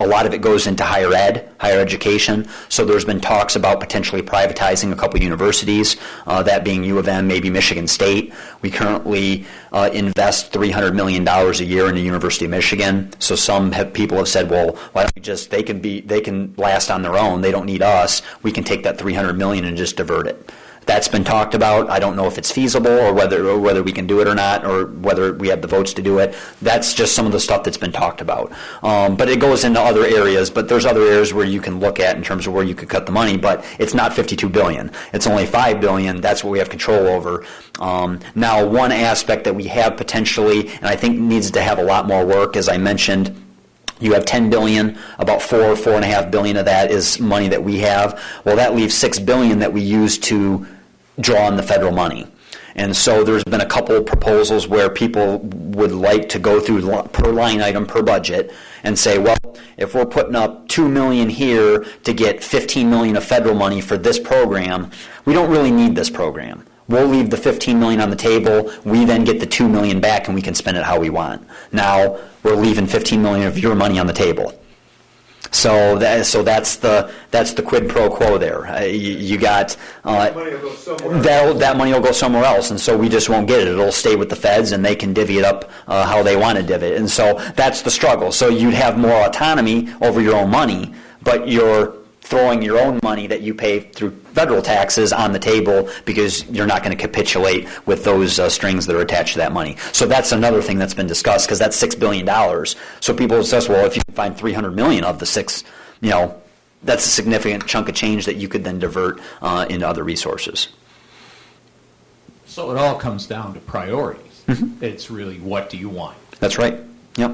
A lot of it goes into higher education. So there's been talks about potentially privatizing a couple universities, that being U of M, maybe Michigan State. We currently invest $300 million a year in the University of Michigan. So people have said, well, why don't we just, they can last on their own. They don't need us. We can take that $300 million and just divert it. That's been talked about. I don't know if it's feasible or whether we can do it or not, or whether we have the votes to do it. That's just some of the stuff that's been talked about. But it goes into other areas, but there's other areas where you can look at in terms of where you could cut the money, but it's not $52 billion. It's only $5 billion. That's what we have control over. Now, one aspect that we have potentially, and I think needs to have a lot more work, as I mentioned, you have $10 billion, about $4.5 billion of that is money that we have. Well, that leaves $6 billion that we use to draw on the federal money. And so there's been a couple of proposals where people would like to go through per line item per budget and say, well, if we're putting up $2 million here to get $15 million of federal money for this program, we don't really need this program. We'll leave the $15 million on the table. We then get the $2 million back and we can spend it how we want. Now we're leaving $15 million of your money on the table. So that's the quid pro quo there. You got Money will go somewhere else. that money will go somewhere else, and so we just won't get it. It'll stay with the feds, and they can divvy it up how they want to divvy it. And so that's the struggle. So you'd have more autonomy over your own money, but you're throwing your own money that you pay through federal taxes on the table because you're not going to capitulate with those strings that are attached to that money. So that's another thing that's been discussed, because that's $6 billion. So people assess, well, if you can find $300 million of the $6, that's a significant chunk of change that you could then divert into other resources. So it all comes down to priorities. Mm-hmm. It's really, what do you want? That's right. Yep.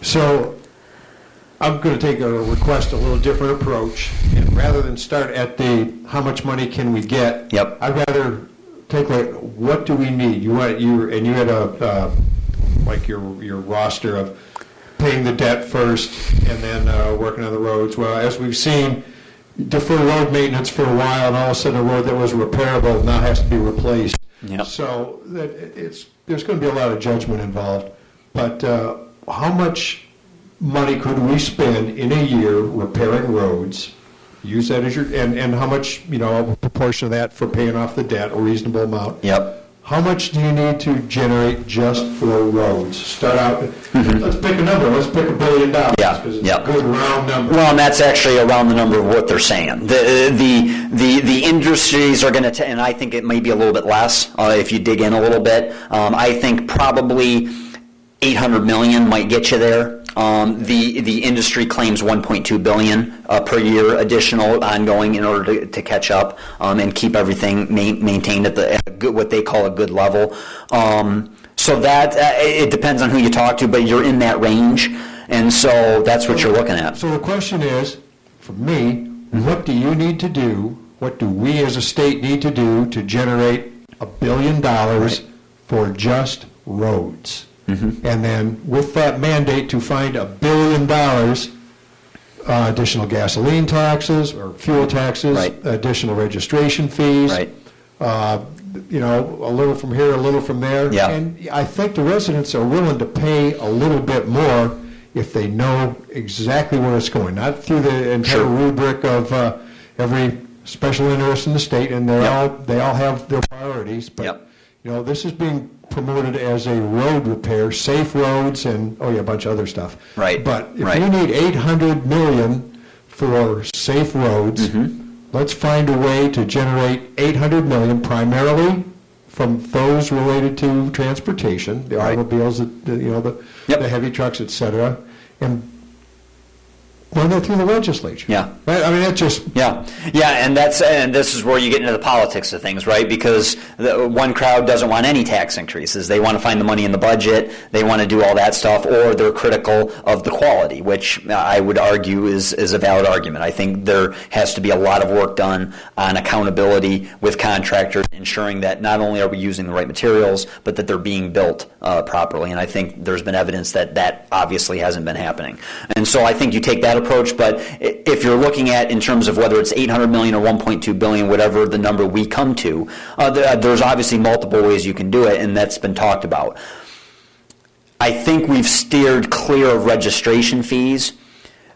So I'm going to take a request a little different approach, and rather than start at the how much money can we get, Yep. I'd rather take like, what do we need? You had like your roster of paying the debt first and then working on the roads. Well, as we've seen, defer road maintenance for a while, and all of a sudden a road that was repairable now has to be replaced. Yep. So there's going to be a lot of judgment involved. But how much money could we spend in a year repairing roads? Use that as and how much, a proportion of that for paying off the debt, a reasonable amount. Yep. How much do you need to generate just for roads? Start out, let's pick a number. Let's pick $1 billion. Yeah, Because it's yeah. a good round number. Well, and that's actually around the number of what they're saying. The industries are going to, and I think it may be a little bit less if you dig in a little bit. I think probably $800 million might get you there. The industry claims $1.2 billion per year additional ongoing in order to catch up and keep everything maintained at what they call a good level. So that it depends on who you talk to, but you're in that range, and so that's what you're looking at. So the question is, for me, what do you need to do, what do we as a state need to do to generate $1 billion for just roads? Mm-hmm. And then with that mandate to find $1 billion additional gasoline taxes or fuel taxes, Right. additional registration fees, Right. you know, a little from here, a little from there. Yeah. And I think the residents are willing to pay a little bit more if they know exactly where it's going, not through the entire rubric of every special interest in the state, and they all have their priorities. But you know, this is being promoted as a road repair, safe roads, and a bunch of other stuff. Right. But if you need $800 million for safe roads, let's find a way to generate $800 million primarily from those related to transportation, the automobiles, the heavy trucks, et cetera, and run that through the legislature. Yeah. Right? I mean, that's just... Yeah, and this is where you get into the politics of things, right? Because one crowd doesn't want any tax increases. They want to find the money in the budget. They want to do all that stuff, or they're critical of the quality, which I would argue is a valid argument. I think there has to be a lot of work done on accountability with contractors, ensuring that not only are we using the right materials, but that they're being built properly. And I think there's been evidence that that obviously hasn't been happening. And so I think you take that approach, but if you're looking at in terms of whether it's $800 million or $1.2 billion, whatever the number we come to, there's obviously multiple ways you can do it, and that's been talked about. I think we've steered clear of registration fees,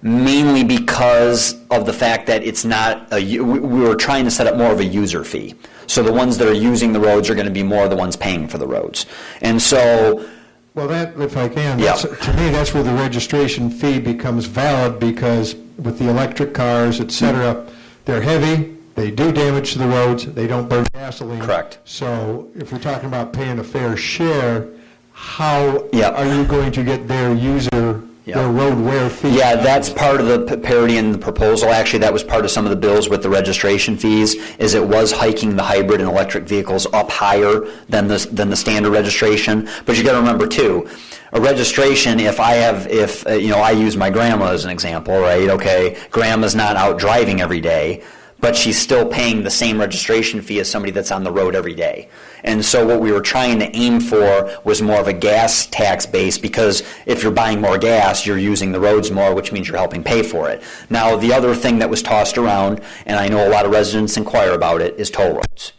mainly because of the fact that it's not we were trying to set up more of a user fee. So the ones that are using the roads are going to be more the ones paying for the roads. And so... Well, that, if I can, to me, that's where the registration fee becomes valid, because with the electric cars, et cetera, they're heavy, they do damage to the roads, they don't burn gasoline. Correct. So if we're talking about paying a fair share, how are you going to get their user, their road wear fee? Yeah, that's part of the parity in the proposal. Actually, that was part of some of the bills with the registration fees, is it was hiking the hybrid and electric vehicles up higher than the standard registration. But you got to remember too, a registration, if I use my grandma as an example, right? Okay, grandma's not out driving every day, but she's still paying the same registration fee as somebody that's on the road every day. And so what we were trying to aim for was more of a gas tax base, because if you're buying more gas, you're using the roads more, which means you're helping pay for it. Now, the other thing that was tossed around, and I know a lot of residents inquire about it, is toll roads.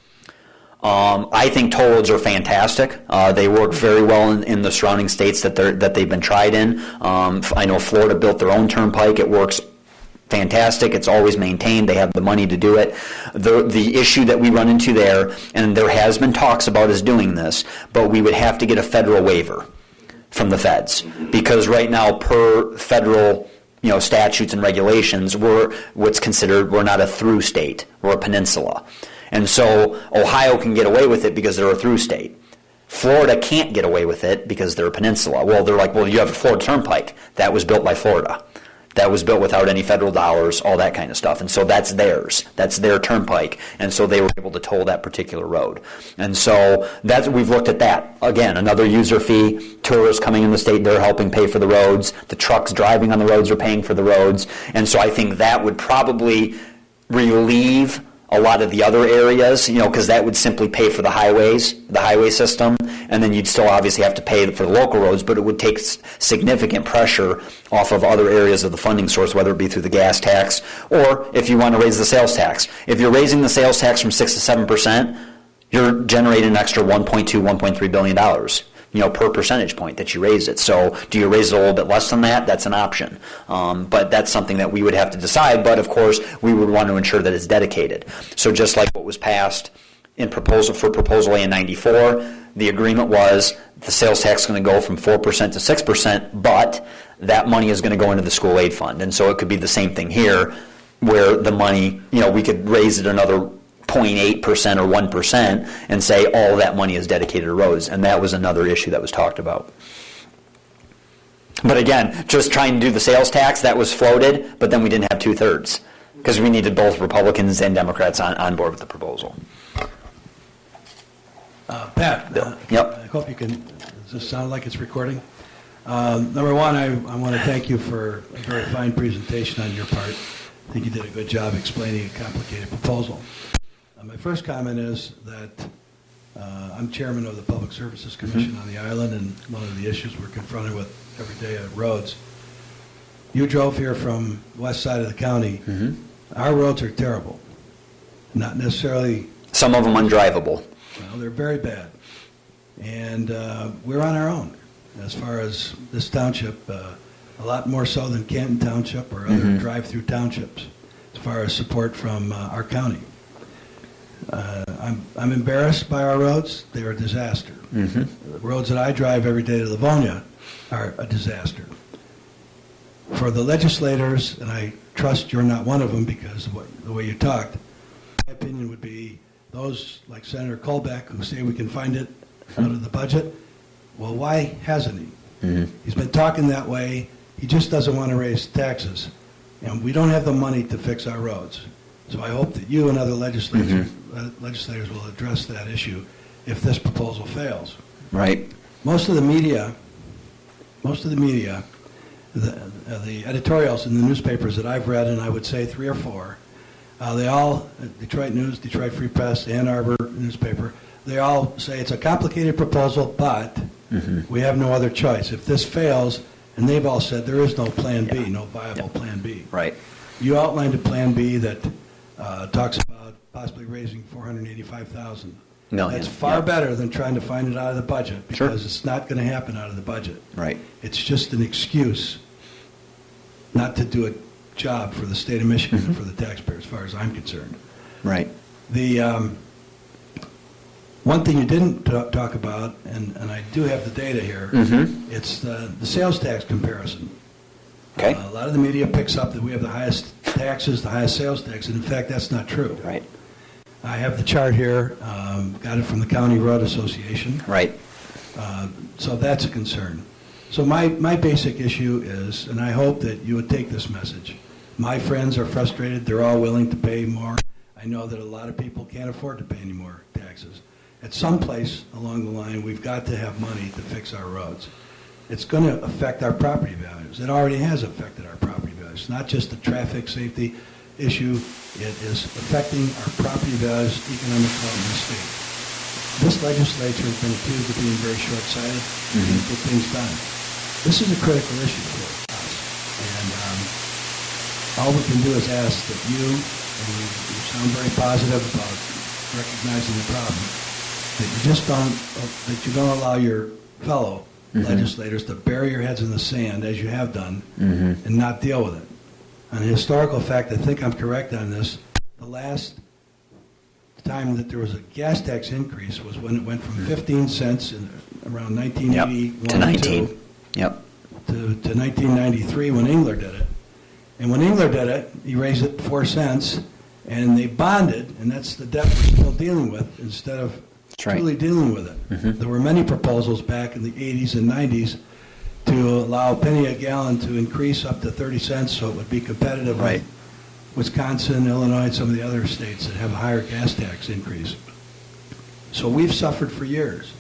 I think toll roads are fantastic. They work very well in the surrounding states that they've been tried in. I know Florida built their own turnpike. It works fantastic. It's always maintained. They have the money to do it. The issue that we run into there, and there has been talks about us doing this, but we would have to get a federal waiver from the feds, because right now, per federal statutes and regulations, we're not a through state. We're a peninsula. And so Ohio can get away with it because they're a through state. Florida can't get away with it because they're a peninsula. Well, they're like, well, you have a Florida Turnpike. That was built by Florida. That was built without any federal dollars, all that kind of stuff. And so that's theirs. That's their turnpike. And so they were able to toll that particular road. And so we've looked at that. Again, another user fee. Tourists coming in the state, they're helping pay for the roads. The trucks driving on the roads are paying for the roads. And so I think that would probably relieve a lot of the other areas, because that would simply pay for the highways, the highway system, and then you'd still obviously have to pay for the local roads, but it would take significant pressure off of other areas of the funding source, whether it be through the gas tax, or if you want to raise the sales tax. If you're raising the sales tax from 6 to 7%, you're generating an extra $1.2, $1.3 billion, per percentage point that you raise it. So do you raise it a little bit less than that? That's an option. But that's something that we would have to decide. But, of course, we would want to ensure that it's dedicated. So just like what was passed in Proposal A in 94, the agreement was the sales tax is going to go from 4% to 6%, but that money is going to go into the school aid fund. And so it could be the same thing here, where the money, we could raise it another 0.8% or 1% and say all that money is dedicated to roads. And that was another issue that was talked about. But again, just trying to do the sales tax, that was floated, but then we didn't have 2/3 because we needed both Republicans and Democrats on board with the proposal. Pat, Yep. I hope you can, does this sound like it's recording? Number one, I want to thank you for a very fine presentation on your part. I think you did a good job explaining a complicated proposal. My first comment is that I'm chairman of the Public Services Commission on the island, and one of the issues we're confronted with every day at roads. You drove here from the west side of the county. Our roads are terrible. Not necessarily Some of them undrivable. Well, they're very bad. And we're on our own as far as this township, a lot more so than Canton Township or other drive-through townships as far as support from our county. I'm embarrassed by our roads. They're a disaster. The roads that I drive every day to Livonia are a disaster. For the legislators, and I trust you're not one of them because of the way you talked, my opinion would be those like Senator Colbeck who say we can find it out of the budget. Well, why hasn't he? He's been talking that way. He just doesn't want to raise taxes. And we don't have the money to fix our roads. So I hope that you and other legislators will address that issue if this proposal fails. Right. Most of the media, the editorials in the newspapers that I've read, and I would say 3 or 4, they all, Detroit News, Detroit Free Press, Ann Arbor newspaper, they all say it's a complicated proposal, but we have no other choice. If this fails, and they've all said there is no plan B, no viable plan B. Right. You outlined a plan B that talks about possibly raising $485,000. Million. That's far better than trying to find it out of the budget because it's not going to happen out of the budget. Right. It's just an excuse not to do a job for the state of Michigan and for the taxpayer, as far as I'm concerned. Right. The one thing you didn't talk about, and I do have the data here, it's the sales tax comparison. Okay. A lot of the media picks up that we have the highest taxes, the highest sales tax, and in fact, that's not true. Right. I have the chart here, got it from the County Road Association. Right. So that's a concern. So my basic issue is, and I hope that you would take this message, my friends are frustrated, they're all willing to pay more. I know that a lot of people can't afford to pay any more taxes. At some place along the line, we've got to have money to fix our roads. It's going to affect our property values. It already has affected our property values. It's not just a traffic safety issue, it is affecting our property values, economic development in the state. This legislature has been accused of being very short-sighted and get things done. This is a critical issue for us, and all we can do is ask that you, and you sound very positive about recognizing the problem, that you just don't allow your fellow legislators to bury your heads in the sand as you have done and not deal with it. On a historical fact, I think I'm correct on this, the last time that there was a gas tax increase was when it went from 15 cents in around 1981 to 19. Yep. to 1993 when Engler did it. And when Engler did it, he raised it 4 cents, and they bonded, and that's the debt we're still dealing with instead of truly dealing with it. There were many proposals back in the 80s and 90s to allow a penny a gallon to increase up to 30 cents so it would be competitive with Wisconsin, Illinois, and some of the other states that have a higher gas tax increase. So we've suffered for years.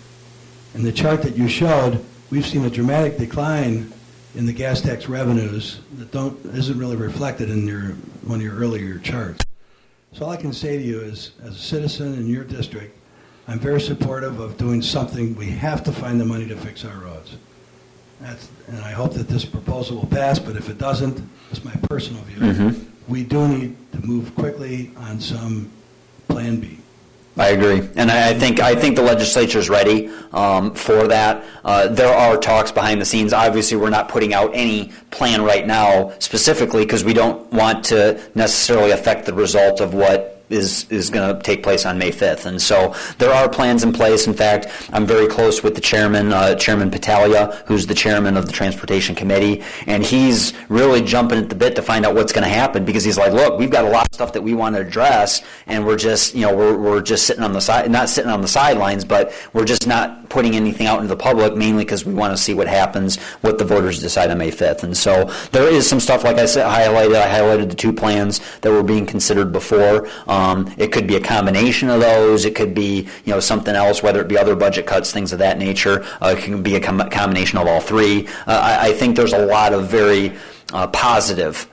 In the chart that you showed, we've seen a dramatic decline in the gas tax revenues that isn't really reflected in one of your earlier charts. So all I can say to you is, as a citizen in your district, I'm very supportive of doing something. We have to find the money to fix our roads. And I hope that this proposal will pass, but if it doesn't, it's my personal view, we do need to move quickly on some plan B. I agree, and I think the legislature is ready for that. There are talks behind the scenes. Obviously, we're not putting out any plan right now specifically because we don't want to necessarily affect the result of what is going to take place on May 5th. And so there are plans in place. In fact, I'm very close with the chairman, Chairman Patalia, who's the chairman of the Transportation Committee, and he's really jumping at the bit to find out what's going to happen because he's like, look, we've got a lot of stuff that we want to address, and we're just, we're just sitting on the side, not sitting on the sidelines, but we're just not putting anything out into the public, mainly because we want to see what happens, what the voters decide on May 5th. And so there is some stuff, like I said, I highlighted the 2 plans that were being considered before. It could be a combination of those. It could be, something else, whether it be other budget cuts, things of that nature. It can be a combination of all 3. I think there's a lot of very positive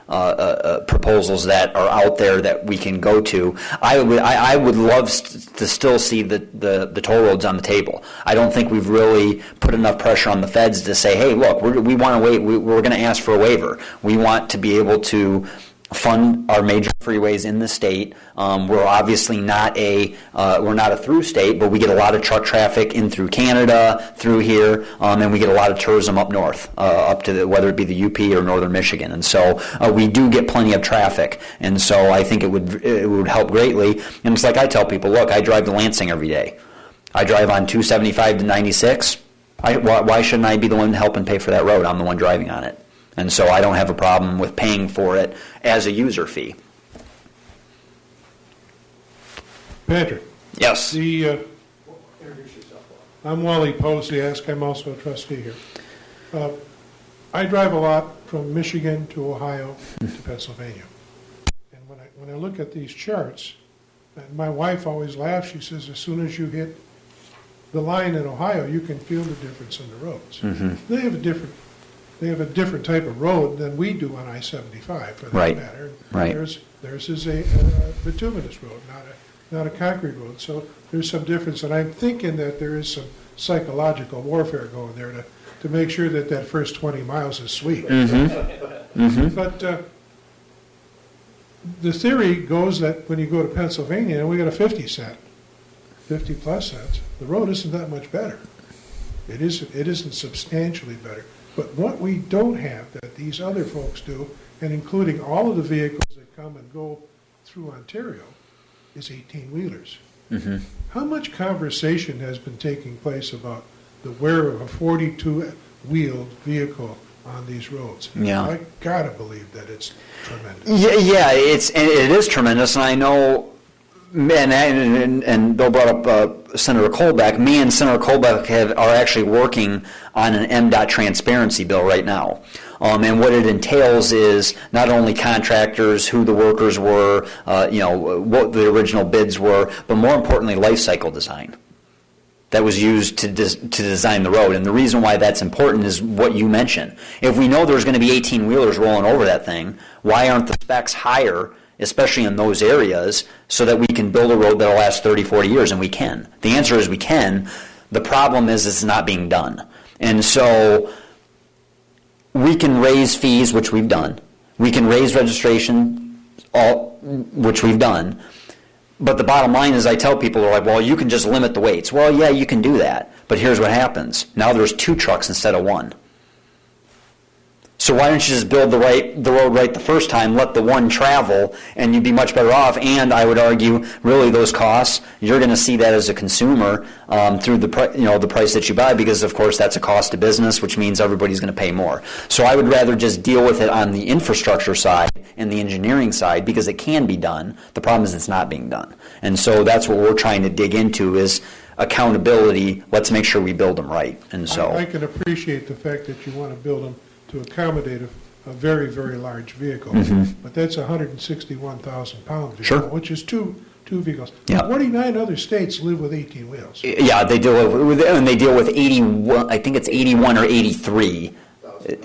proposals that are out there that we can go to. I would love to still see the toll roads on the table. I don't think we've really put enough pressure on the feds to say, hey, look, we want to wait. We're going to ask for a waiver. We want to be able to fund our major freeways in the state. We're obviously not we're not a through state, but we get a lot of truck traffic in through Canada, through here, and we get a lot of tourism up north, up to whether it be the UP or northern Michigan. And so we do get plenty of traffic. And so I think it would help greatly. And it's like I tell people, look, I drive to Lansing every day. I drive on 275 to 96. Why shouldn't I be the one helping pay for that road? I'm the one driving on it. And so I don't have a problem with paying for it as a user fee. Patrick. Yes. I'm Wally Posiask. I'm also a trustee here. I drive a lot from Michigan to Ohio to Pennsylvania. And when I look at these charts, and my wife always laughs, she says, as soon as you hit the line in Ohio, you can feel the difference in the roads. Mm-hmm. They have a different type of road than we do on I-75, for that Right. matter. Right. Theirs is a bituminous road, not a concrete road. So there's some difference, and I'm thinking that there is some psychological warfare going there to make sure that that first 20 miles is sweet. Mm-hmm. Mm-hmm. But the theory goes that when you go to Pennsylvania, and we got a 50 plus cents, the road isn't that much better. It isn't substantially better. But what we don't have that these other folks do, and including all of the vehicles that come and go through Ontario, is 18-wheelers. Mm-hmm. How much conversation has been taking place about the wear of a 42-wheeled vehicle on these roads? Yeah. I gotta believe that it's tremendous. Yeah, it is tremendous, and I know. And Bill brought up Senator Colbeck. Me and Senator Colbeck are actually working on an MDOT transparency bill right now. And what it entails is not only contractors, who the workers were, what the original bids were, but more importantly, life cycle design that was used to design the road. And the reason why that's important is what you mentioned. If we know there's going to be 18-wheelers rolling over that thing, why aren't the specs higher, especially in those areas, so that we can build a road that'll last 30, 40 years, and we can. The answer is we can. The problem is it's not being done. And so we can raise fees, which we've done. We can raise registration, which we've done. But the bottom line is I tell people, they're like, well, you can just limit the weights. Well, yeah, you can do that. But here's what happens. Now there's 2 trucks instead of 1. So why don't you just build the road right the first time, let the one travel, and you'd be much better off. And I would argue, really, those costs, you're going to see that as a consumer through the price that you buy, because of course that's a cost of business, which means everybody's going to pay more. So I would rather just deal with it on the infrastructure side and the engineering side, because it can be done. The problem is it's not being done, and so that's what we're trying to dig into is accountability. Let's make sure we build them right. And so I can appreciate the fact that you want to build them to accommodate a very, very large vehicle. Mm-hmm. But that's a 161,000-pound vehicle, Sure. which is two vehicles. Yeah. 49 other states live with 18 wheels. yeah, they deal with 81. I think it's 81 or 83.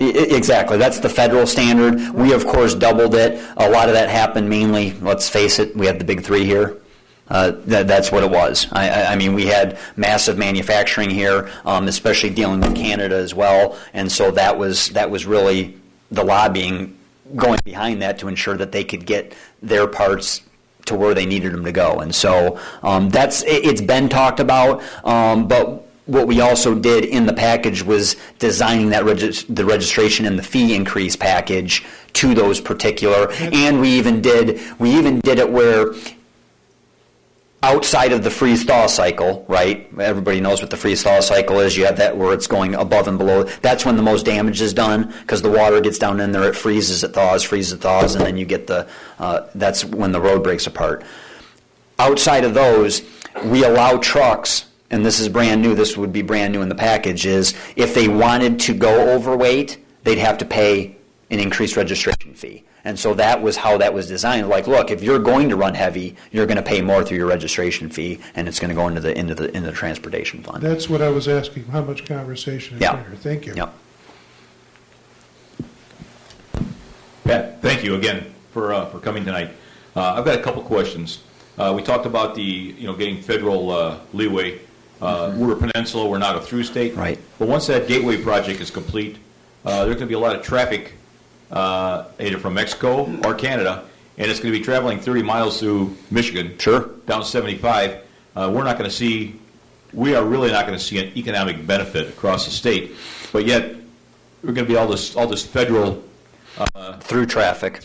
Exactly. That's the federal standard. We, of course, doubled it. A lot of that happened mainly, let's face it, we have the big 3 here. That's what it was. I mean, we had massive manufacturing here, especially dealing with Canada as well, and so that was really the lobbying going behind that to ensure that they could get their parts to where they needed them to go. And so it's been talked about, but what we also did in the package was designing the registration and the fee increase package to those particular, and we even did it where outside of the freeze-thaw cycle, right? Everybody knows what the freeze-thaw cycle is. You have that where it's going above and below. That's when the most damage is done, because the water gets down in there, it freezes, it thaws, and then you get that's when the road breaks apart. Outside of those, we allow trucks, and this is brand new, this would be brand new in the package, is if they wanted to go overweight, they'd have to pay an increased registration fee. And so that was how that was designed. Like, look, if you're going to run heavy, you're going to pay more through your registration fee, and it's going to go into the transportation fund. That's what I was asking, how much conversation is there? Thank you. Yep. Pat, thank you again for coming tonight. I've got a couple questions. We talked about getting federal leeway. We're a peninsula, we're not a through state. Right. But once that gateway project is complete, there's going to be a lot of traffic either from Mexico or Canada, and it's going to be traveling 30 miles through Michigan. Sure. Down 75. We are really not going to see an economic benefit across the state, but yet we're going to be all this federal through traffic.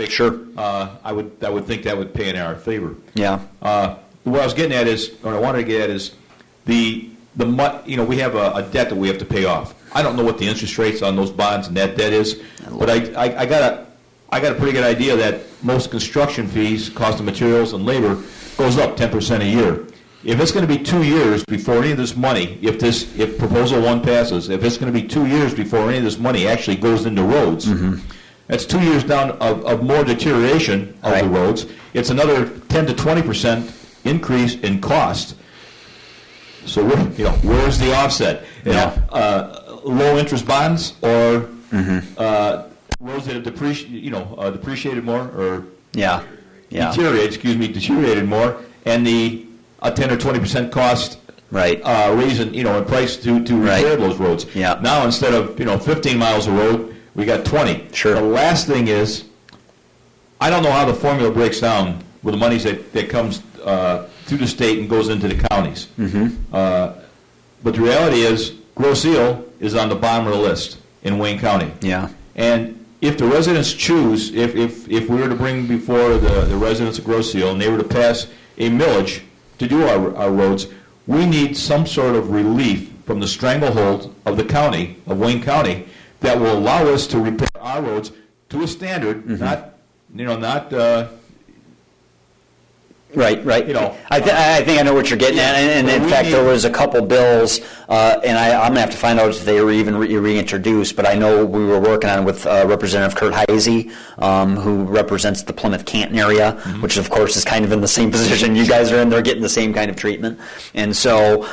Sure. I would think that would pay in our favor. Yeah. What I was getting at is, or I wanted to get at is, we have a debt that we have to pay off. I don't know what the interest rates on those bonds and that debt is, but I got a pretty good idea that most construction fees, cost of materials and labor, goes up 10% a year. If it's going to be 2 years before any of this money, if proposal 1 passes, if it's going to be 2 years before any of this money actually goes into roads, that's 2 years down of more deterioration of the roads. It's another 10 to 20% increase in cost. So where's the offset? Low interest bonds or roads that have depreciated more or deteriorated more, and a 10 or 20% cost raise in price to repair those roads. Yeah. Now instead of 15 miles of road, we got 20. Sure. The last thing is, I don't know how the formula breaks down with the monies that comes through the state and goes into the counties. But the reality is, Grosse Ile is on the bottom of the list in Wayne County. Yeah. And if the residents choose, if we were to bring before the residents of Grosse Ile and they were to pass a millage to do our roads, we need some sort of relief from the stranglehold of the county, of Wayne County, that will allow us to repair our roads to a standard, not. Right. I think I know what you're getting at, and in fact, there was a couple bills, and I'm going to have to find out if they were even reintroduced, but I know we were working on it with Representative Kurt Heisey, who represents the Plymouth-Canton area, which of course is kind of in the same position you guys are in. They're getting the same kind of treatment. And so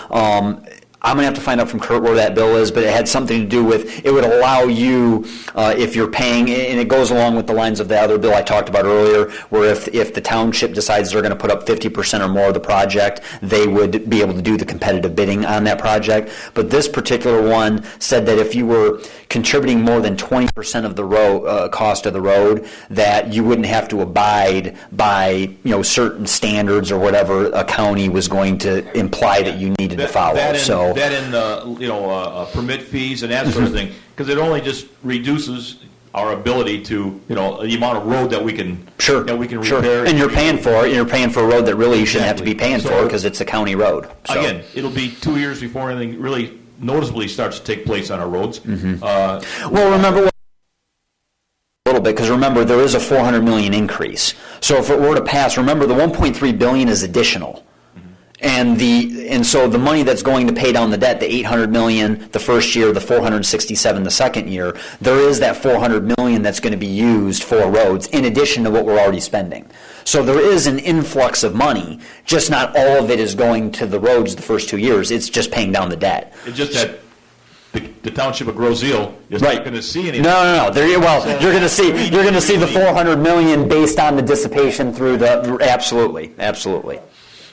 I'm going to have to find out from Kurt where that bill is, but it had something to do with, it would allow you, if you're paying, and it goes along with the lines of the other bill I talked about earlier, where if the township decides they're going to put up 50% or more of the project, they would be able to do the competitive bidding on that project. But this particular one said that if you were contributing more than 20% of the road cost of the road, that you wouldn't have to abide by certain standards or whatever a county was going to imply that you needed to follow. That in permit fees and that sort of thing, because it only just reduces our ability to the amount of road that we can repair. And you're paying for it. You're paying for a road that really you shouldn't have to be paying for because it's a county road. So. Again, it'll be 2 years before anything really noticeably starts to take place on our roads. Well, remember a little bit, because remember there is a $400 million increase. So if it were to pass, remember the $1.3 billion is additional. And so the money that's going to pay down the debt, the $800 million the first year, the $467 the second year, there is that $400 million that's going to be used for roads in addition to what we're already spending. So there is an influx of money, just not all of it is going to the roads the first 2 years. It's just paying down the debt. It's just that the township of Grosse Ile is not going to see anything. No. You're going to see the $400 million based on the dissipation through the absolutely.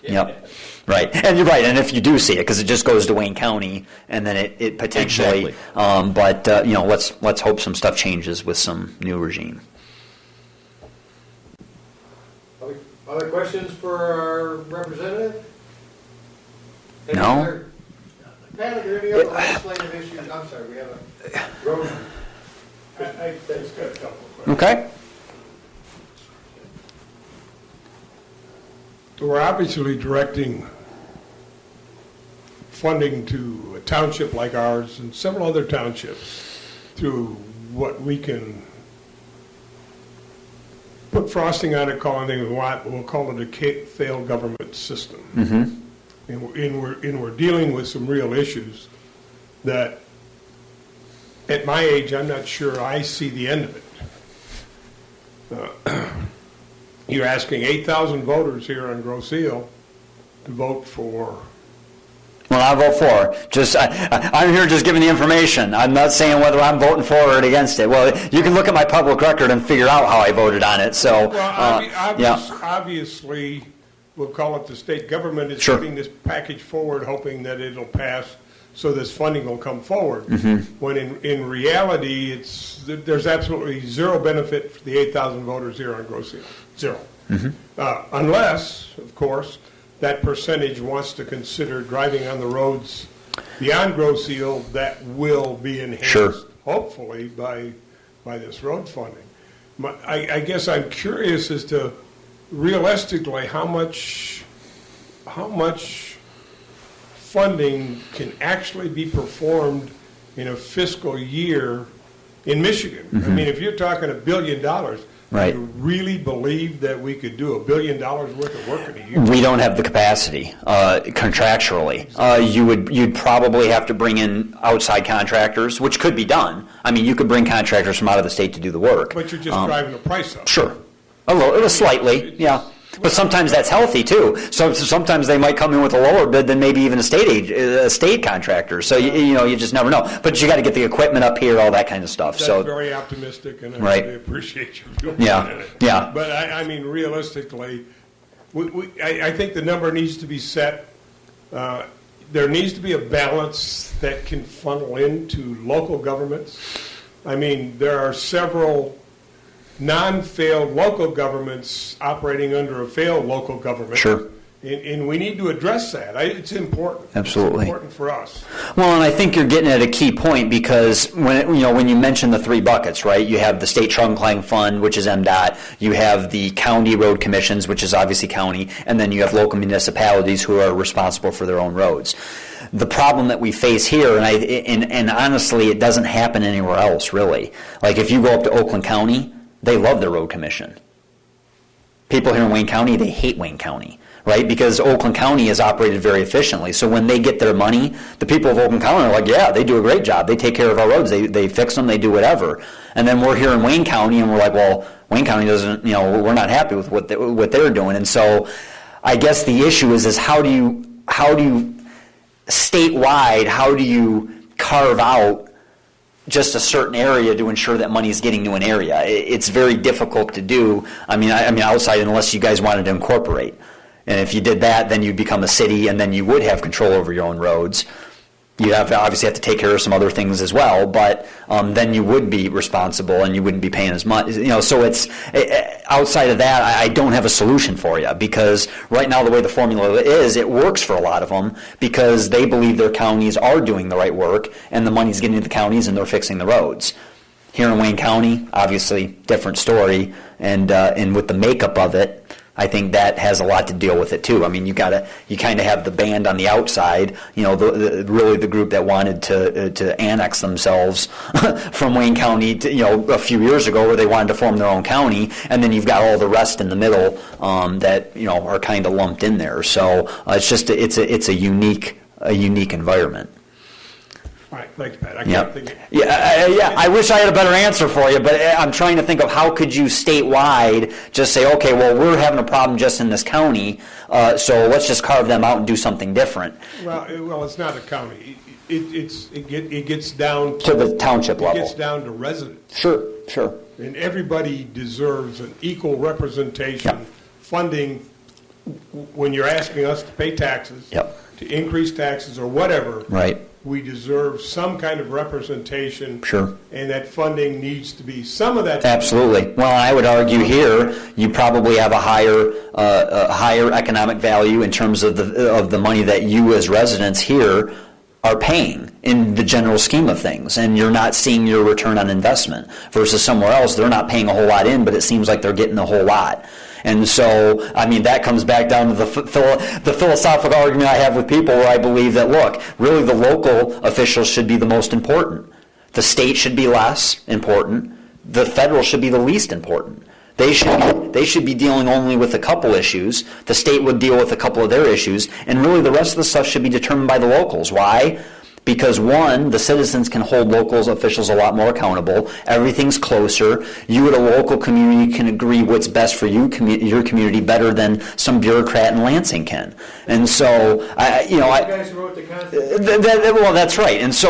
Yep. Right, and you're right. And if you do see it, because it just goes to Wayne County, and then it potentially. Exactly. Let's hope some stuff changes with some new regime. Other questions for our representative? No. Pat, are there any other legislative issues? I'm sorry, we have a road. I just got a couple of questions. Okay. We're obviously directing funding to a township like ours and several other townships through what we can put frosting on it, call anything we want. We'll call it a failed government system. And we're dealing with some real issues that, at my age, I'm not sure I see the end of it. You're asking 8,000 voters here on Grosse Ile to vote for. Well, I vote for. I'm here just giving the information. I'm not saying whether I'm voting for or against it. Well, you can look at my public record and figure out how I voted on it. So, obviously, we'll call it the state government is putting this package forward, hoping that it'll pass so this funding will come forward. When in reality, there's absolutely zero benefit for the 8,000 voters here on Grosse Ile. Zero. Unless, of course, that percentage wants to consider driving on the roads beyond Grosse Ile that will be enhanced, hopefully, by this road funding. I guess I'm curious as to, realistically, how much funding can actually be performed in a fiscal year in Michigan. I mean, if you're talking $1 billion, Right. do you really believe that we could do $1 billion worth of work in a year? We don't have the capacity contractually. You'd probably have to bring in outside contractors, which could be done. I mean, you could bring contractors from out of the state to do the work. But you're just driving the price up. Sure. A little, slightly, yeah. But sometimes that's healthy too. So sometimes they might come in with a lower bid than maybe even a state contractor. So you just never know. But you got to get the equipment up here, all that kind of stuff. That's very optimistic, and I really appreciate your viewpoint on it. Yeah. But I mean, realistically, I think the number needs to be set. There needs to be a balance that can funnel into local governments. I mean, there are several non-failed local governments operating under a failed local government. Sure. And we need to address that. It's important. Absolutely. It's important for us. Well, and I think you're getting at a key point, because when you mention the three buckets, right? You have the state trunk-line fund, which is MDOT. You have the county road commissions, which is obviously county, and then you have local municipalities who are responsible for their own roads. The problem that we face here, and honestly, it doesn't happen anywhere else, really. Like if you go up to Oakland County, they love their road commission. People here in Wayne County, they hate Wayne County, right? Because Oakland County is operated very efficiently. So when they get their money, the people of Oakland County are like, yeah, they do a great job. They take care of our roads. They fix them. They do whatever. And then we're here in Wayne County, and we're like, well, Wayne County doesn't, we're not happy with what they're doing. And so I guess the issue is how do you statewide, how do you carve out just a certain area to ensure that money is getting to an area? It's very difficult to do. I mean, outside, unless you guys wanted to incorporate. And if you did that, then you'd become a city, and then you would have control over your own roads. You'd obviously have to take care of some other things as well, but then you would be responsible and you wouldn't be paying as much. So it's outside of that, I don't have a solution for you, because right now the way the formula is, it works for a lot of them because they believe their counties are doing the right work and the money's getting to the counties and they're fixing the roads. Here in Wayne County, obviously, different story, and with the makeup of it, I think that has a lot to deal with it too. I mean, you kind of have the band on the outside, really the group that wanted to annex themselves from Wayne County to, a few years ago, where they wanted to form their own county, and then you've got all the rest in the middle that are kind of lumped in there. So it's just it's a unique environment. All right, thanks, Pat. I wish I had a better answer for you, but I'm trying to think of how could you statewide just say, okay, well, we're having a problem just in this county, so let's just carve them out and do something different. Well, it's not a county. It gets down to the township level. It gets down to residents. Sure. And everybody deserves an equal representation, funding, when you're asking us to pay taxes, to increase taxes or whatever. Right. We deserve some kind of representation. Sure. And that funding needs to be, some of that. Absolutely. Well, I would argue here you probably have a higher economic value in terms of the money that you as residents here are paying in the general scheme of things, and you're not seeing your return on investment versus somewhere else. They're not paying a whole lot in, but it seems like they're getting a whole lot. And so, I mean, that comes back down to the philosophical argument I have with people, where I believe that, look, really the local officials should be the most important. The state should be less important. The federal should be the least important. They should be dealing only with a couple issues. The state would deal with a couple of their issues. And really the rest of the stuff should be determined by the locals. Why? Because, one, the citizens can hold local officials a lot more accountable. Everything's closer. You at a local community can agree what's best for you, your community, better than some bureaucrat in Lansing can. And so, You guys wrote the Constitution. Well, that's right. And so,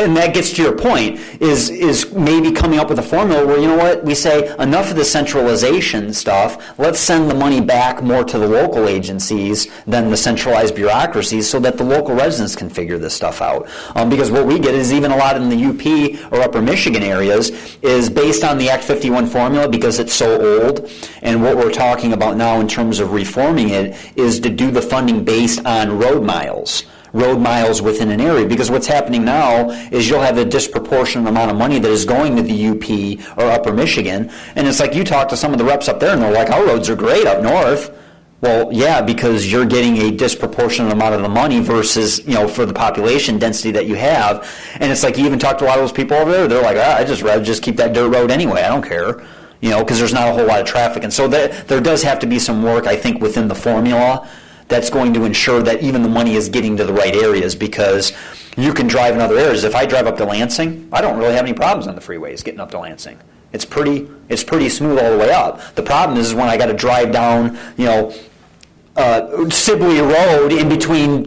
and that gets to your point, is maybe coming up with a formula where, you know what, we say, enough of the centralization stuff, let's send the money back more to the local agencies than the centralized bureaucracies, so that the local residents can figure this stuff out. Because what we get is even a lot in the UP or Upper Michigan areas is based on the Act 51 formula because it's so old. And what we're talking about now in terms of reforming it is to do the funding based on road miles within an area, because what's happening now is you'll have a disproportionate amount of money that is going to the UP or Upper Michigan, and it's like you talk to some of the reps up there and they're like, our roads are great up north. Well, yeah, because you're getting a disproportionate amount of the money versus, for the population density that you have, and it's like you even talk to a lot of those people over there, they're like, I'd just rather just keep that dirt road anyway, I don't care, because there's not a whole lot of traffic, and so there does have to be some work, I think, within the formula that's going to ensure that even the money is getting to the right areas, because you can drive in other areas. If I drive up to Lansing, I don't really have any problems on the freeways getting up to Lansing. It's pretty smooth all the way up. The problem is when I got to drive down, Sibley Road in between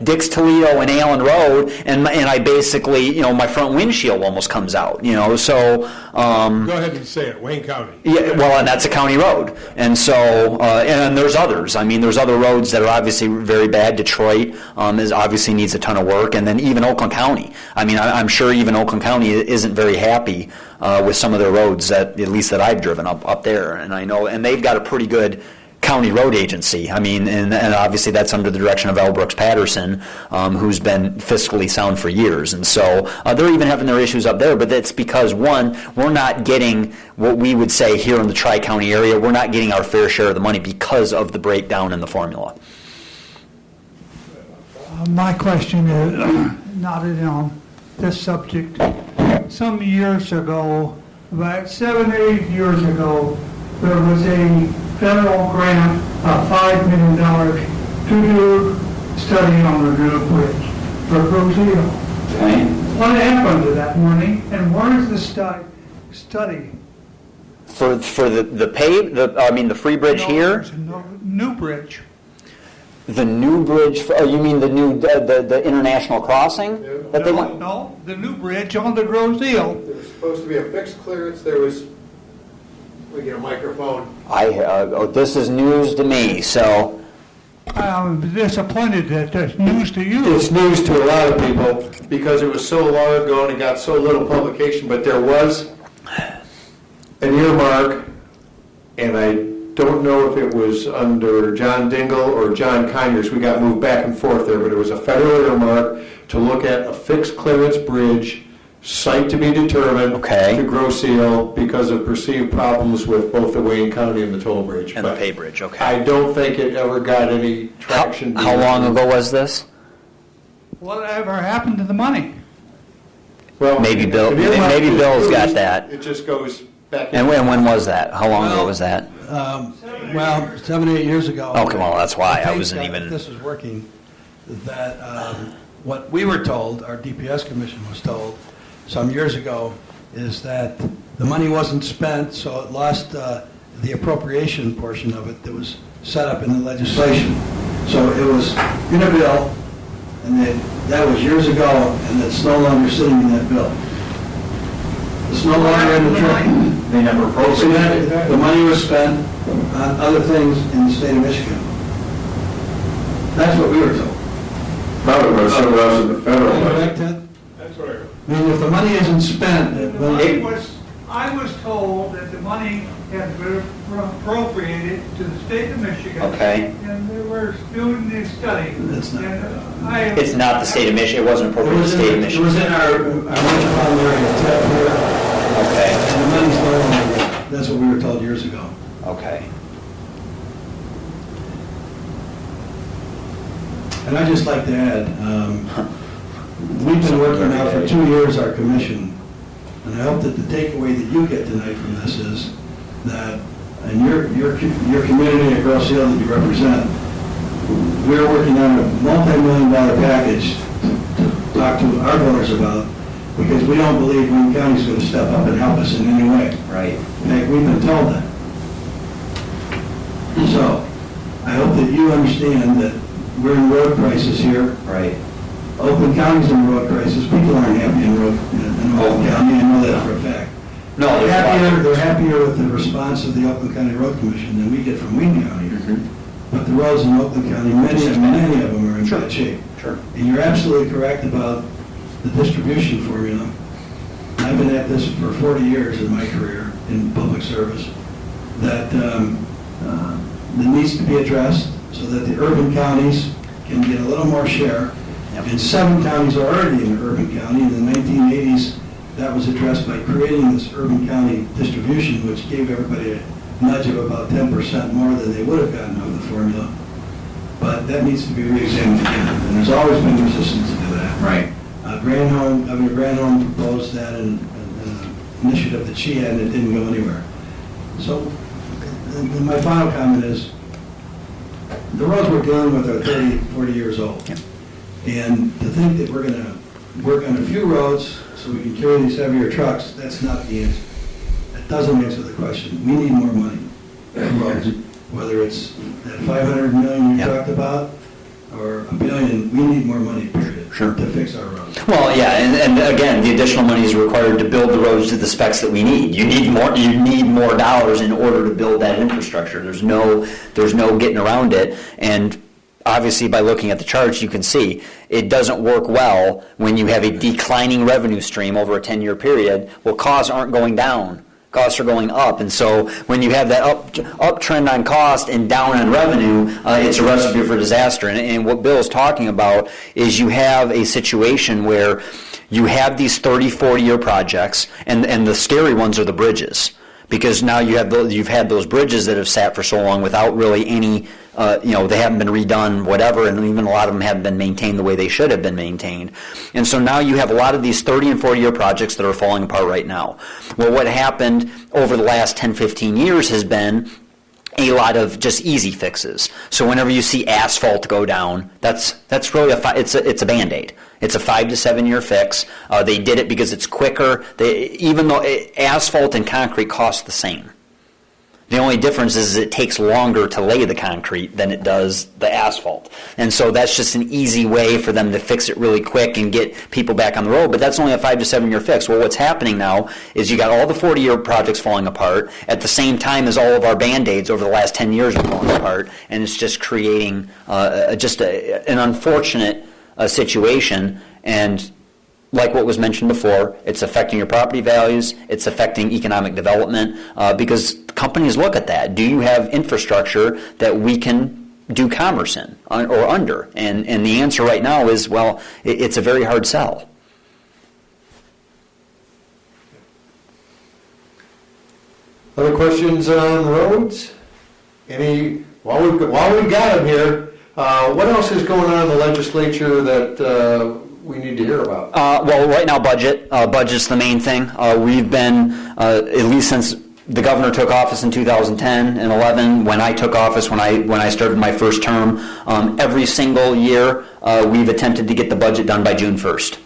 Dix Toledo and Allen Road, and I basically, my front windshield almost comes out, so. Go ahead and say it, Wayne County. Yeah, well, and that's a county road, and so, and there's others. I mean, there's other roads that are obviously very bad. Detroit obviously needs a ton of work, and then even Oakland County. I mean, I'm sure even Oakland County isn't very happy with some of their roads at least that I've driven up there, and I know, and they've got a pretty good county road agency. I mean, and obviously that's under the direction of L. Brooks Patterson, who's been fiscally sound for years. And so they're even having their issues up there, but that's because, one, we're not getting what we would say here in the Tri-County area, we're not getting our fair share of the money because of the breakdown in the formula. My question is not on this subject. Some years ago, about 7 or 8 years ago, there was a federal grant of $5 million to do study on the new bridge for Roselle. Okay. What happened to that money, and where is the study? For the free bridge here? New bridge. The new bridge, you mean the new, the international crossing? That they want? No, the new bridge on the Roselle. There was supposed to be a fixed clearance, there was, we get a microphone. This is news to me, so. I'm disappointed that that's news to you. It's news to a lot of people because it was so long ago and it got so little publication, but there was an earmark, and I don't know if it was under John Dingle or John Conyers. We got moved back and forth there, but it was a federal earmark to look at a fixed clearance bridge, site to be determined, to Grosse Ile because of perceived problems with both the Wayne County and the toll bridge. And the pay bridge, okay. I don't think it ever got any traction. How long ago was this? Whatever happened to the money? Well, maybe Bill's got that. It just goes back. And when was that? How long ago was that? 7 or 8 years ago. Okay, well, that's why I wasn't think, even. If this was working, that what we were told, our DPS commission was told some years ago, is that the money wasn't spent, so it lost the appropriation portion of it that was set up in the legislation. So it was in a bill, and that was years ago, and it's no longer sitting in that bill. It's no longer in the train. They never appropriated it. The money was spent on other things in the state of Michigan. That's what we were told. Probably was somewhere else in the federal budget. That's what I heard. I mean, if the money isn't spent, I was told that the money had been appropriated to the state of Michigan. Okay. And they were doing the study. That's not. It's not the state of Michigan. It wasn't appropriate to the state of Michigan. It was in our metropolitan area, tap here. Okay. And the money's no longer there. That's what we were told years ago. Okay. And I'd just like to add, we've been working now for 2 years, our commission, and I hope that the takeaway that you get tonight from this is that, and your community at Grosse Ile that you represent, we're working on a multi-million-dollar package to talk to our voters about, because we don't believe Wayne County is going to step up and help us in any way. Right. In fact, we've been told that. So, I hope that you understand that we're in road crisis here. Right. Oakland County's in road crisis. People aren't happy in Oakland County. I know that for a fact. No, they're happier with the response of the Oakland County Road Commission than we get from Wayne County. but the roads in Oakland County, many of them are in bad shape. Sure. And you're absolutely correct about the distribution formula. I've been at this for 40 years in my career in public service, that needs to be addressed so that the urban counties can get a little more share. And 7 counties are already in the urban county. In the 1980s, that was addressed by creating this urban county distribution, which gave everybody a nudge of about 10% more than they would have gotten out of the formula. But that needs to be re-examined again, and there's always been resistance to that. Right. Governor Granholm proposed that in an initiative that she had, and it didn't go anywhere. So, and my final comment is, the roads we're dealing with are 30, 40 years old. Yep. And to think that we're going to work on a few roads so we can carry these heavier trucks, that's not the answer. That doesn't answer the question. We need more money for roads. Whether it's that 500 million you talked about or $1 billion, we need more money, period, to fix our roads. Well, yeah, and again, the additional money is required to build the roads to the specs that we need. You need more dollars in order to build that infrastructure. There's no getting around it. And obviously, by looking at the charts, you can see it doesn't work well when you have a declining revenue stream over a 10-year period. Well, costs aren't going down. Costs are going up, and so when you have that uptrend on cost and down on revenue, it's a recipe for disaster. And what Bill's talking about is you have a situation where you have these 30, 40-year projects, and the scary ones are the bridges, because now you've had those bridges that have sat for so long without really any, they haven't been redone, whatever, and even a lot of them haven't been maintained the way they should have been maintained. And so now you have a lot of these 30 and 40-year projects that are falling apart right now. Well, what happened over the last 10, 15 years has been a lot of just easy fixes. So whenever you see asphalt go down, that's really it's a Band-Aid. It's a 5 to 7 year fix. They did it because it's quicker. Even though asphalt and concrete cost the same. The only difference is it takes longer to lay the concrete than it does the asphalt. And so that's just an easy way for them to fix it really quick and get people back on the road. But that's only a 5 to 7 year fix. Well, what's happening now is you got all the 40-year projects falling apart at the same time as all of our Band-Aids over the last 10 years are falling apart. And it's just creating an unfortunate situation. And like what was mentioned before, it's affecting your property values, it's affecting economic development, because companies look at that. Do you have infrastructure that we can do commerce in or under? And the answer right now is, well, it's a very hard sell. Other questions on roads? While we've got them here, what else is going on in the legislature that we need to hear about? Well, right now, budget's the main thing. We've been, at least since the governor took office in 2010 and 11, when I took office, when I started my first term, every single year we've attempted to get the budget done by June 1st.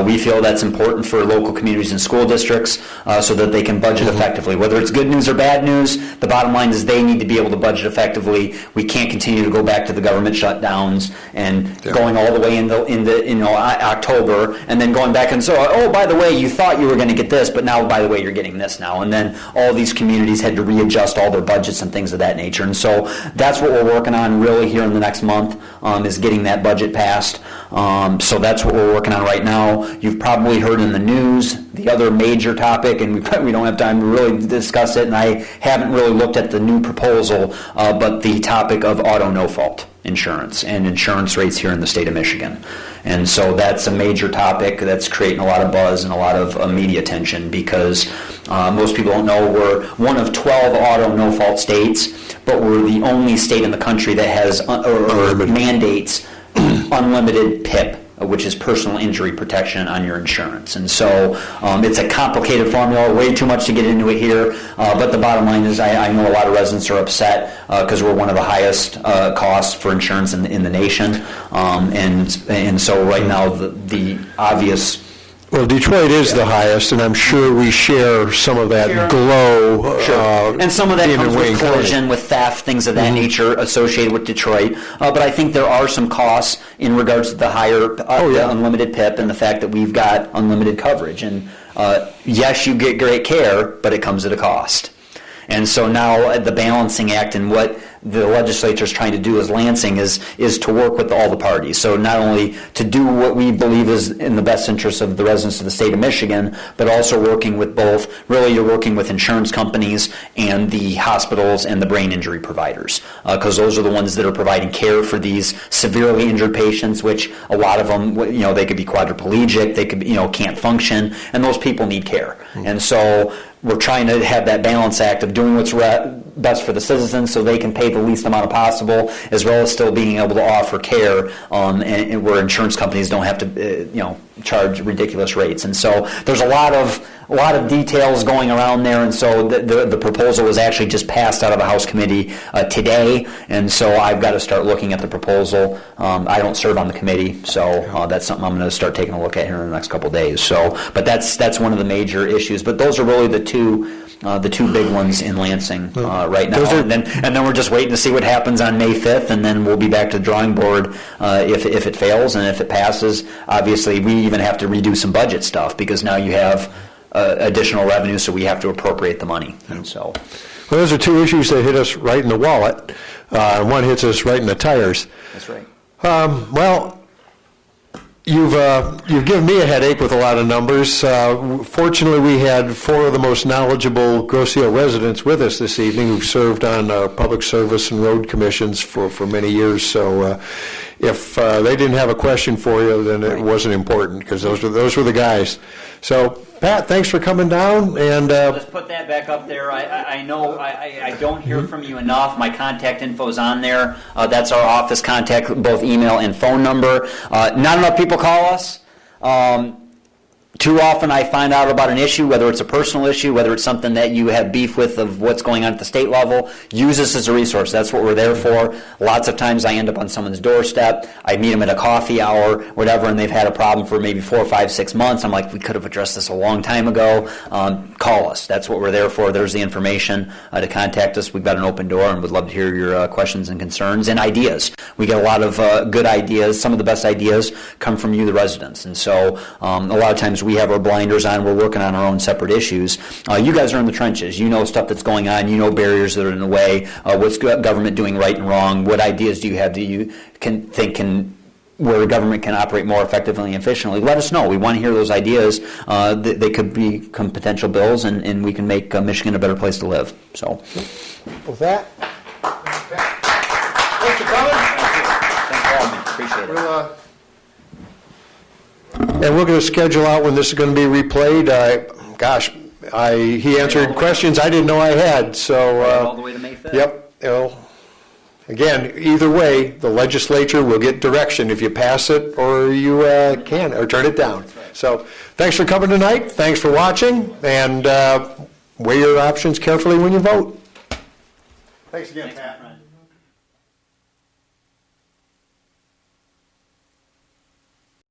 We feel that's important for local communities and school districts so that they can budget effectively. Whether it's good news or bad news, the bottom line is they need to be able to budget effectively. We can't continue to go back to the government shutdowns and going all the way into October and then going back and so, oh, by the way, you thought you were going to get this, but now, by the way, you're getting this now. And then all these communities had to readjust all their budgets and things of that nature. And so that's what we're working on really here in the next month is getting that budget passed. So that's what we're working on right now. You've probably heard in the news the other major topic, and we don't have time to really discuss it, and I haven't really looked at the new proposal, but the topic of auto no-fault insurance and insurance rates here in the state of Michigan. And so that's a major topic that's creating a lot of buzz and a lot of media attention because most people don't know we're one of 12 auto no-fault states, but we're the only state in the country that has or mandates unlimited PIP, which is personal injury protection on your insurance. And so it's a complicated formula, way too much to get into it here, but the bottom line is I know a lot of residents are upset because we're one of the highest costs for insurance in the nation. And so right now the obvious... Well, Detroit is the highest, and I'm sure we share some of that glow. Sure. And some of that comes with collision, with theft, things of that nature associated with Detroit. But I think there are some costs in regards to the higher the unlimited PIP and the fact that we've got unlimited coverage. And yes, you get great care, but it comes at a cost. And so now the balancing act and what the legislature is trying to do as Lansing is to work with all the parties. So not only to do what we believe is in the best interest of the residents of the state of Michigan, but also working with both, really you're working with insurance companies and the hospitals and the brain injury providers, because those are the ones that are providing care for these severely injured patients, which a lot of them, they could be quadriplegic, they could, can't function, and those people need care. And so we're trying to have that balance act of doing what's best for the citizens so they can pay the least amount possible, as well as still being able to offer care, and where insurance companies don't have to, charge ridiculous rates. And so there's a lot of details going around there, and so the proposal was actually just passed out of the House committee today, and so I've got to start looking at the proposal. I don't serve on the committee, so that's something I'm going to start taking a look at here in the next couple of days. So, but that's one of the major issues. But those are really the two big ones in Lansing right now. And then we're just waiting to see what happens on May 5th, and then we'll be back to the drawing board if it fails, and if it passes, obviously we even have to redo some budget stuff because now you have additional revenue, so we have to appropriate the money. And so, well, those are two issues that hit us right in the wallet, and one hits us right in the tires. That's right. Well, you've given me a headache with a lot of numbers. Fortunately, we had four of the most knowledgeable Grosse Ile residents with us this evening who've served on public service and road commissions for many years. So if they didn't have a question for you, then it wasn't important, because those were the guys. So, Pat, thanks for coming down. And let's put that back up there. I know I don't hear from you enough. My contact info is on there. That's our office contact, both email and phone number. Not enough people call us. Too often I find out about an issue, whether it's a personal issue, whether it's something that you have beef with of what's going on at the state level. Use this as a resource. That's what we're there for. Lots of times I end up on someone's doorstep. I meet them at a coffee hour, whatever, and they've had a problem for maybe 4, 5, 6 months. I'm like, we could have addressed this a long time ago. Call us. That's what we're there for. There's the information to contact us. We've got an open door, and we'd love to hear your questions and concerns and ideas. We get a lot of good ideas. Some of the best ideas come from you, the residents. And so a lot of times we have our blinders on. We're working on our own separate issues. You guys are in the trenches. You know stuff that's going on. You know barriers that are in the way. What's government doing right and wrong? What ideas do you have that you where the government can operate more effectively and efficiently? Let us know. We want to hear those ideas. They could become potential bills, and we can make Michigan a better place to live. So, with that, thanks for coming. Appreciate it. And we're going to schedule out when this is going to be replayed. He answered questions I didn't know I had. So all the way to May 5th. Yep. Again, either way, the legislature will get direction if you pass it or you can, or turn it down. So thanks for coming tonight. Thanks for watching, and weigh your options carefully when you vote. Thanks again, Pat.